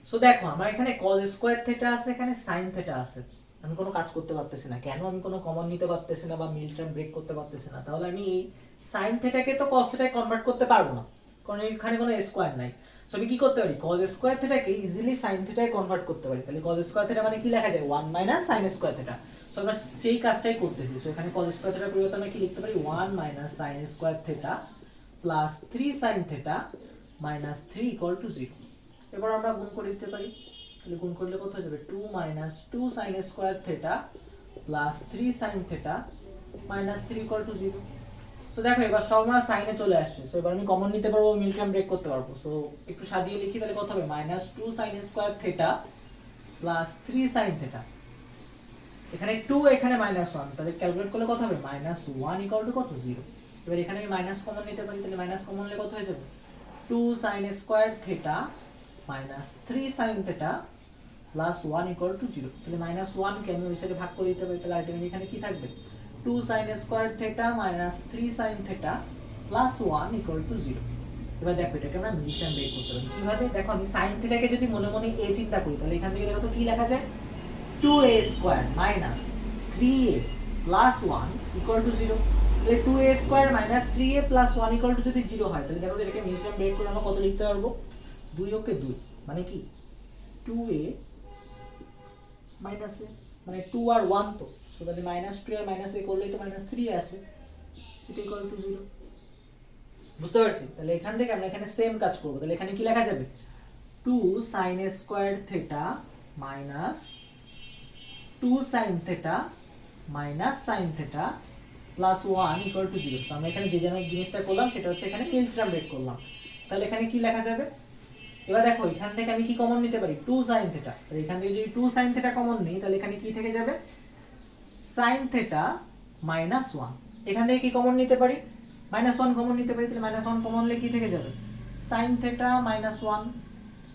সো দেখো আমার এখানে cos স্কয়ার থিটা আছে, এখানে sin থিটা আছে, আমি কোনো কাজ করতে পারতেছি না। কেন আমি কোনো কমন নিতে পারতেছি না বা মিল টার্ম ব্রেক করতে পারতেছি না, তাহলে আমি এই sin থিটাকে তো cos থিটায় কনভার্ট করতে পারবো না, কারণ এখানে কোনো স্কয়ার নাই। সো আমি কি করতে পারি cos স্কয়ার থিটাকে ইজিলি sin থিটায় কনভার্ট করতে পারি। তাহলে cos স্কয়ার থিটা মানে কি লেখা যায় 1 minus sin square theta. So আমরা সেই কাজটাই করতেছি। সো এখানে cos স্কয়ার থিটার পরিবর্তে আমরা কি লিখতে পারি 1 minus sin square theta plus 3 sin theta minus 3 equal to 0। এবার আমরা গুণ করে দিতে পারি, তাহলে গুণ করলে কত হয়ে যাবে 2 minus 2 sin square theta plus 3 sin theta minus 3 equal to 0। So দেখো এবার সব আমরা সাইনে চলে আসছে। সো এবার আমি কমন নিতে পারবো, মিল টার্ম ব্রেক করতে পারবো। সো একটু সাজিয়ে লিখি তাহলে কত হবে minus 2 sin square theta plus 3 sin theta, এখানে 2 এখানে মাইনাস 1, তাহলে ক্যালকুলেট করলে কত হবে মাইনাস 1 ইকুয়াল টু কত 0। এবার এখানে আমি মাইনাস কমন নিতে পারি, তাহলে মাইনাস কমন নিলে কত হয়ে যাবে 2 sin square theta minus 3 sin theta plus 1 equal to 0। তাহলে মাইনাস 1 কে আমি ওই সাইডে ভাগ করে দিতে পারি, তাহলে আলটিমেটলি এখানে কি থাকবে 2 sin square theta minus 3 sin theta plus 1 equal to 0। এবার দেখো এটাকে আমরা মিল টার্ম বের করতে পারি কিভাবে, দেখো আমি sin থিটাকে যদি মনে মনে a চিন্তা করি তাহলে এখান থেকে দেখো তো কি লেখা যায় 2a square minus 3a plus 1 equal to 0। তাহলে 2a square minus 3a plus 1 equal to যদি 0 হয় তাহলে দেখো এটাকে মিল টার্ম বের করে আমরা কত লিখতে পারবো 2 ওকে 2 মানে কি 2a মাইনাস a মানে 2 আর 1 তো, সো তাহলে মাইনাস 2 আর মাইনাস a করলেই তো মাইনাস 3 আসে, এটা ইকুয়াল টু 0। বুঝতে পারছি? তাহলে এখান থেকে আমরা এখানে সেম কাজ করব। তাহলে এখানে কি লেখা যাবে 2 sin square theta minus 2 sin theta minus sin theta plus 1 equal to 0। So আমরা এখানে যে জিনিসটা করলাম সেটা হচ্ছে এখানে মিল টার্ম বের করলাম। তাহলে এখানে কি লেখা যাবে? এবার দেখো এখান থেকে আমি কি কমন নিতে পারি? 2 sin θ। তাহলে এখান থেকে যদি 2 sin θ কমন নিই তাহলে এখানে কি থেকে যাবে? sin θ minus 1। এখান থেকে কি কমন নিতে পারি? -1 কমন নিতে পারি। তাহলে -1 কমন নিলে কি থেকে যাবে? sin θ minus 1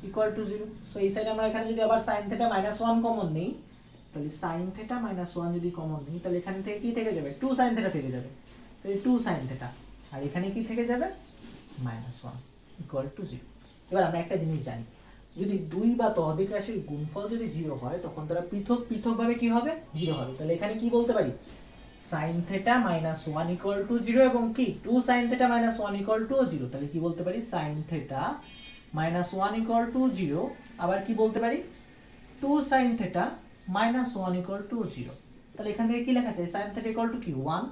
equal to 0। So এই সাইডে আমরা এখানে যদি আবার sin θ মাইনাস 1 কমন নিই তাহলে sin θ মাইনাস 1 যদি কমন নিই তাহলে এখান থেকে কি থেকে যাবে? 2 sin θ থেকে যাবে। তাহলে 2 sin θ আর এখানে কি থেকে যাবে? -1 ইকুয়াল টু 0। এবার আমরা একটা জিনিস জানি, যদি দুই বা ততোধিক রাশির গুণফল যদি 0 হয় তখন তারা পৃথক পৃথক ভাবে কি হবে? 0 হবে। তাহলে এখানে কি বলতে পারি? sin θ মাইনাস 1 ইকুয়াল টু 0 এবং কি 2 sin θ মাইনাস 1 ইকুয়াল টু 0। তাহলে কি বলতে পারি? sin θ minus 1 equal to 0। আবার কি বলতে পারি? 2 sin θ মাইনাস 1 ইকুয়াল টু 0। তাহলে এখান থেকে কি লেখা আছে? sin θ ইকুয়াল টু কি? 1।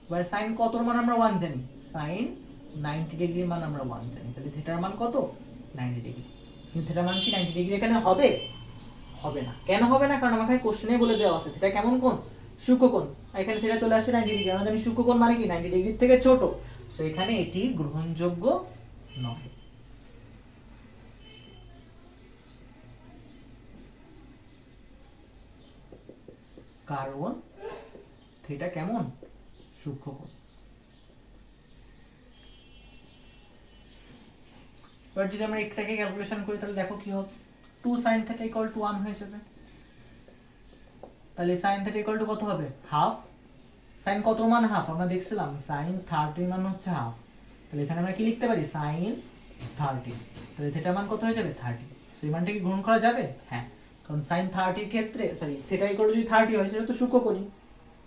এবার sin কতর মান আমরা 1 জানি? sin 90 ডিগ্রির মান আমরা 1 জানি। তাহলে থিটার মান কত? 90 ডিগ্রি। কিন্তু থিটার মান কি 90 ডিগ্রি এখানে হবে? হবে না। কেন হবে না? কারণ আমাকে কোশ্চেনে বলে দেওয়া আছে থিটা কেমন কোণ? সূক্ষ্মকোণ। আর এখানে থিটা চলে আসছে 90 ডিগ্রি। আমরা জানি সূক্ষ্মকোণ মানে কি 90 ডিগ্রির থেকে ছোট। সো এখানে এটি গ্রহণযোগ্য নয়। কারণ থিটা কেমন? সূক্ষ্মকোণ। এবার যদি আমরা এটাকে ক্যালকুলেশন করি তাহলে দেখো কি হবে? 2 sin θ ইকুয়াল টু 1 হয়ে যাবে। তাহলে sin θ ইকুয়াল টু কত হবে? হাফ। sin কত মান হাফ? আমরা দেখছিলাম sin 30 মান হচ্ছে হাফ। তাহলে এখানে আমরা কি লিখতে পারি? sin 30। তাহলে থিটা মান কত হয়ে যাবে? 30। সেই মানটা কি গ্রহণ করা যাবে? হ্যাঁ, কারণ sin 30 এর ক্ষেত্রে সরি থিটা ইকুয়াল টু যদি 30 হয় সেটা তো সূক্ষ্মকোণই।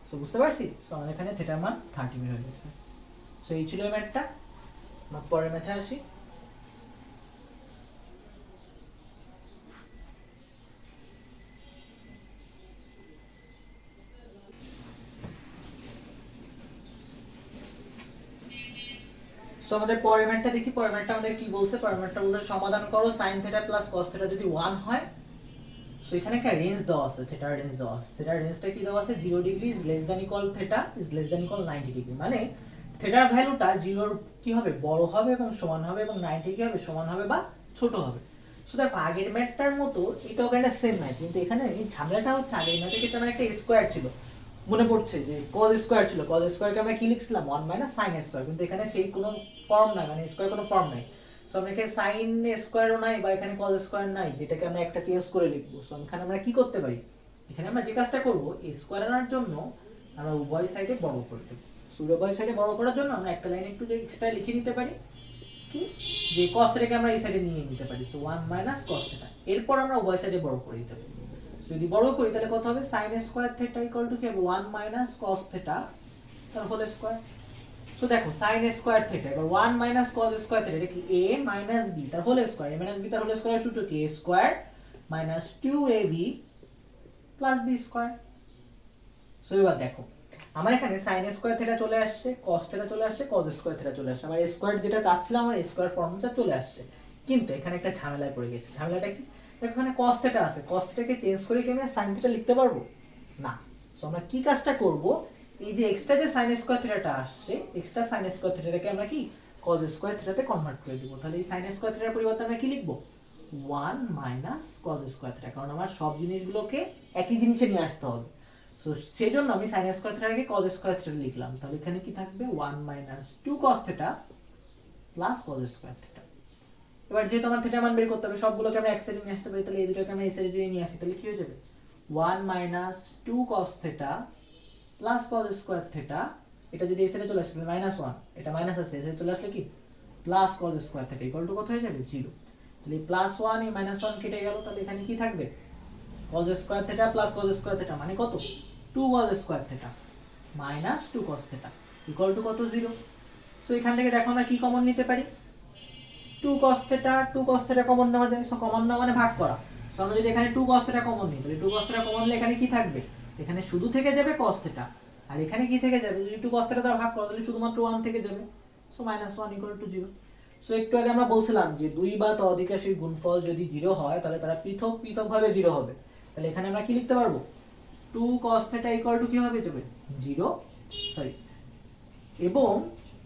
সো বুঝতে পারছি? সো আমাদের এখানে থিটার মান 30 বের হয়ে গেছে। সো এই ছিল এই ম্যাথটা। আমরা পরের ম্যাথে আসি। সো আমাদের পরের ম্যাথটা দেখি। পরের ম্যাথটা আমাদের কি বলছে? পরের ম্যাথটা বলছে সমাধান করো sin θ প্লাস cos θ যদি 1 হয়। সো এখানে একটা রেঞ্জ দেওয়া আছে, থিটার রেঞ্জ দেওয়া আছে। থিটার রেঞ্জটা কি দেওয়া আছে? 0 degree is less than equal θ is less than equal 90 degree. মানে থিটার ভ্যালুটা 0 কি হবে? বড় হবে এবং সমান হবে, এবং 90 কি হবে? সমান হবে বা ছোট হবে। সো দেখো আগের ম্যাথটার মতো এটাও একটা সেম ম্যাথ, কিন্তু এখানে ঝামেলাটা হচ্ছে আগের ম্যাথে কিন্তু আমার একটা স্কয়ার ছিল। মনে পড়ছে যে cos স্কয়ার ছিল। cos স্কয়ারকে আমরা কি লিখছিলাম? 1 sin স্কয়ার। কিন্তু এখানে সেই কোনো ফর্ম নাই, মানে স্কয়ার কোনো ফর্ম নাই। সো আমরা এখানে sin স্কয়ারও নাই বা এখানে cos স্কয়ার নাই, যেটাকে আমরা একটা চেঞ্জ করে লিখব। সো এখানে আমরা কি করতে পারি? এখানে আমরা যে কাজটা করব, এই স্কয়ার আনার জন্য আমরা উভয় সাইডে বড় করে দেব। সো উভয় সাইডে বড় করার জন্য আমরা একটা লাইন একটু এক্সট্রা লিখে নিতে পারি কি, যে cos θ কে আমরা এই সাইডে নিয়ে নিতে পারি। So 1 cos θ। এরপর আমরা উভয় সাইডে বড় করে দিতে পারি। যদি বড় করি তাহলে কত হবে? sin স্কয়ার θ ইকুয়াল টু কি হবে? 1 cos θ তার হোল স্কয়ার। সো দেখো sin স্কয়ার θ এবার 1 cos স্কয়ার θ, এটা কি a b তার হোল স্কয়ার। a b তার হোল স্কয়ার সূত্র কি? a square 2ab b square. So এবার দেখো আমার এখানে sin স্কয়ার θ চলে আসছে, cos θ চলে আসছে, cos স্কয়ার θ চলে আসছে। আমার স্কয়ার যেটা চাচ্ছিলাম আমার স্কয়ার ফর্মটা চলে আসছে। কিন্তু এখানে একটা ঝামেলায় পড়ে গেছে। ঝামেলাটা কি? এখানে cos θ আছে, cos θ কে চেঞ্জ করে কি আমি sin θ লিখতে পারবো? না। সো আমরা কি কাজটা করব? এই যে এক্সট্রা যে sin স্কয়ার θ টা আসছে, এক্সট্রা sin স্কয়ার θ টাকে আমরা কি cos স্কয়ার θ তে কনভার্ট করে দিব। তাহলে এই sin স্কয়ার θ এর পরিবর্তে আমরা কি লিখব? 1 cos স্কয়ার θ, কারণ আমার সব জিনিসগুলোকে একই জিনিসে নিয়ে আসতে হবে। সো সেজন্য আমি sin স্কয়ার θ টাকে cos স্কয়ার θ লিখলাম। তাহলে এখানে কি থাকবে? 1 2 cos θ প্লাস cos স্কয়ার θ। এবার যেহেতু আমার থিটা মান বের করতে হবে, সবগুলোকে আমরা এক সাইডে নিয়ে আসতে পারি। তাহলে এই দুটোকে আমরা এই সাইডে নিয়ে আসি, তাহলে কি হয়ে যাবে? 1 2 cos θ প্লাস cos স্কয়ার θ। এটা যদি এই সাইডে চলে আসে তাহলে -1, এটা মাইনাস আছে, এই সাইডে চলে আসলে কি plus cos square θ equal to কত হয়ে যাবে? 0। তাহলে +1 এই -1 কেটে গেল। তাহলে এখানে কি থাকবে? cos square θ plus cos square θ মানে কত? 2 cos square θ minus 2 cos θ equal to কত? 0। সো এখান থেকে দেখো আমরা কি কমন নিতে পারি? 2 cos θ কমন নেওয়া যায়। সো কমন নেওয়া মানে ভাগ করা। সো আমরা যদি এখানে 2 cos θ কমন নিই তাহলে 2 cos θ কমন নিলে এখানে কি থাকবে? এখানে শুধু থেকে যাবে cos θ, আর এখানে কি থেকে যাবে? যদি 2 cos θ দ্বারা ভাগ করো তাহলে শুধুমাত্র 1 থেকে যাবে। So -1 equal to 0। সো একটু আগে আমরা বলছিলাম যে দুই বা ততোধিক রাশির গুণফল যদি 0 হয় তাহলে তারা পৃথক পৃথক ভাবে 0 হবে। তাহলে এখানে আমরা কি লিখতে পারবো? 2 cos theta ইকুয়াল টু কি হবে যাবে 0 সরি এবং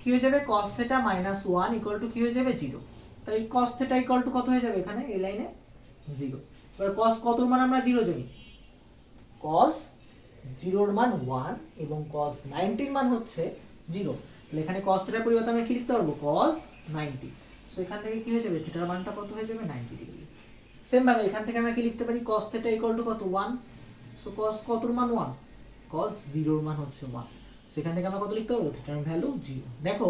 কি হয়ে যাবে cos theta minus 1 equal to কি হয়ে যাবে 0। তাই cos theta ইকুয়াল টু কত হয়ে যাবে এখানে এই লাইনে 0। এবার cos কতর মান আমরা 0 জানি, cos 0 এর মান 1 এবং cos 90 এর মান হচ্ছে 0। তাহলে এখানে cos theta পরিবর্তে আমরা কি লিখতে পারবো cos 90। সো এখান থেকে কি হয়ে যাবে থিটার মানটা কত হয়ে যাবে 90 ডিগ্রি। সেম ভাবে এখান থেকে আমরা কি লিখতে পারি cos theta ইকুয়াল টু কত 1। সো cos কতর মান 1, cos 0 এর মান হচ্ছে 1। সেখান থেকে আমরা কত লিখতে পারবো থিটার ভ্যালু 0। দেখো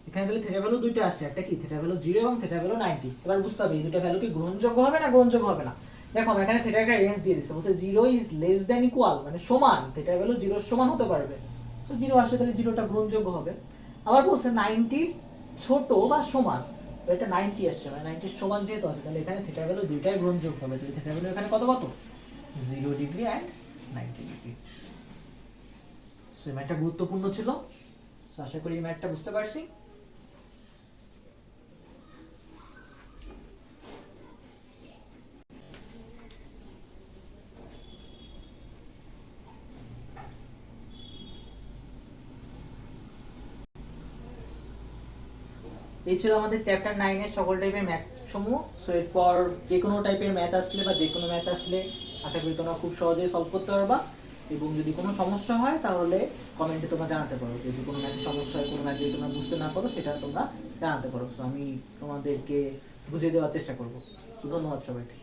এখানে তাহলে থিটা ভ্যালু দুইটা আসছে, একটা কি থিটা ভ্যালু 0 এবং থিটা ভ্যালু 90। এবার বুঝতে হবে এই দুটো ভ্যালু কি গ্রহণযোগ্য হবে না গ্রহণযোগ্য হবে না। দেখো আমরা এখানে থিটার একটা রেঞ্জ দিয়ে দিয়েছি, বলছে 0 ইজ লেস দ্যান ইকুয়াল মানে সমান, থিটার ভ্যালু 0 এর সমান হতে পারবে। সো 0 আসলে তাহলে 0টা গ্রহণযোগ্য হবে। আবার বলছে 90 ছোট বা সমান, তো এটা 90 আসছে মানে 90 এর সমান যেহেতু আছে তাহলে এখানে থিটার ভ্যালু দুইটাই গ্রহণযোগ্য হবে। তাহলে থিটার ভ্যালু এখানে কত কত 0 ডিগ্রি এন্ড 90 ডিগ্রি। সো এই ম্যাথটা গুরুত্বপূর্ণ ছিল। সো আশা করি এই ম্যাথটা বুঝতে পারছি। এই ছিল আমাদের চ্যাপ্টার 9 এর সকল টাইপের ম্যাথ সমূহ। সো এরপর যে কোনো টাইপের ম্যাথ আসলে বা যে কোনো ম্যাথ আসলে আশা করি তোমরা খুব সহজেই সলভ করতে পারবা। এবং যদি কোনো সমস্যা হয় তাহলে কমেন্টে তোমরা জানাতে পারো, যদি কোনো ম্যাথের সমস্যা হয়, কোনো ম্যাথ যদি তোমরা বুঝতে না পারো সেটা তোমরা জানাতে পারো। সো আমি তোমাদেরকে বুঝিয়ে দেওয়ার চেষ্টা করবো। সো ধন্যবাদ সবাইকে।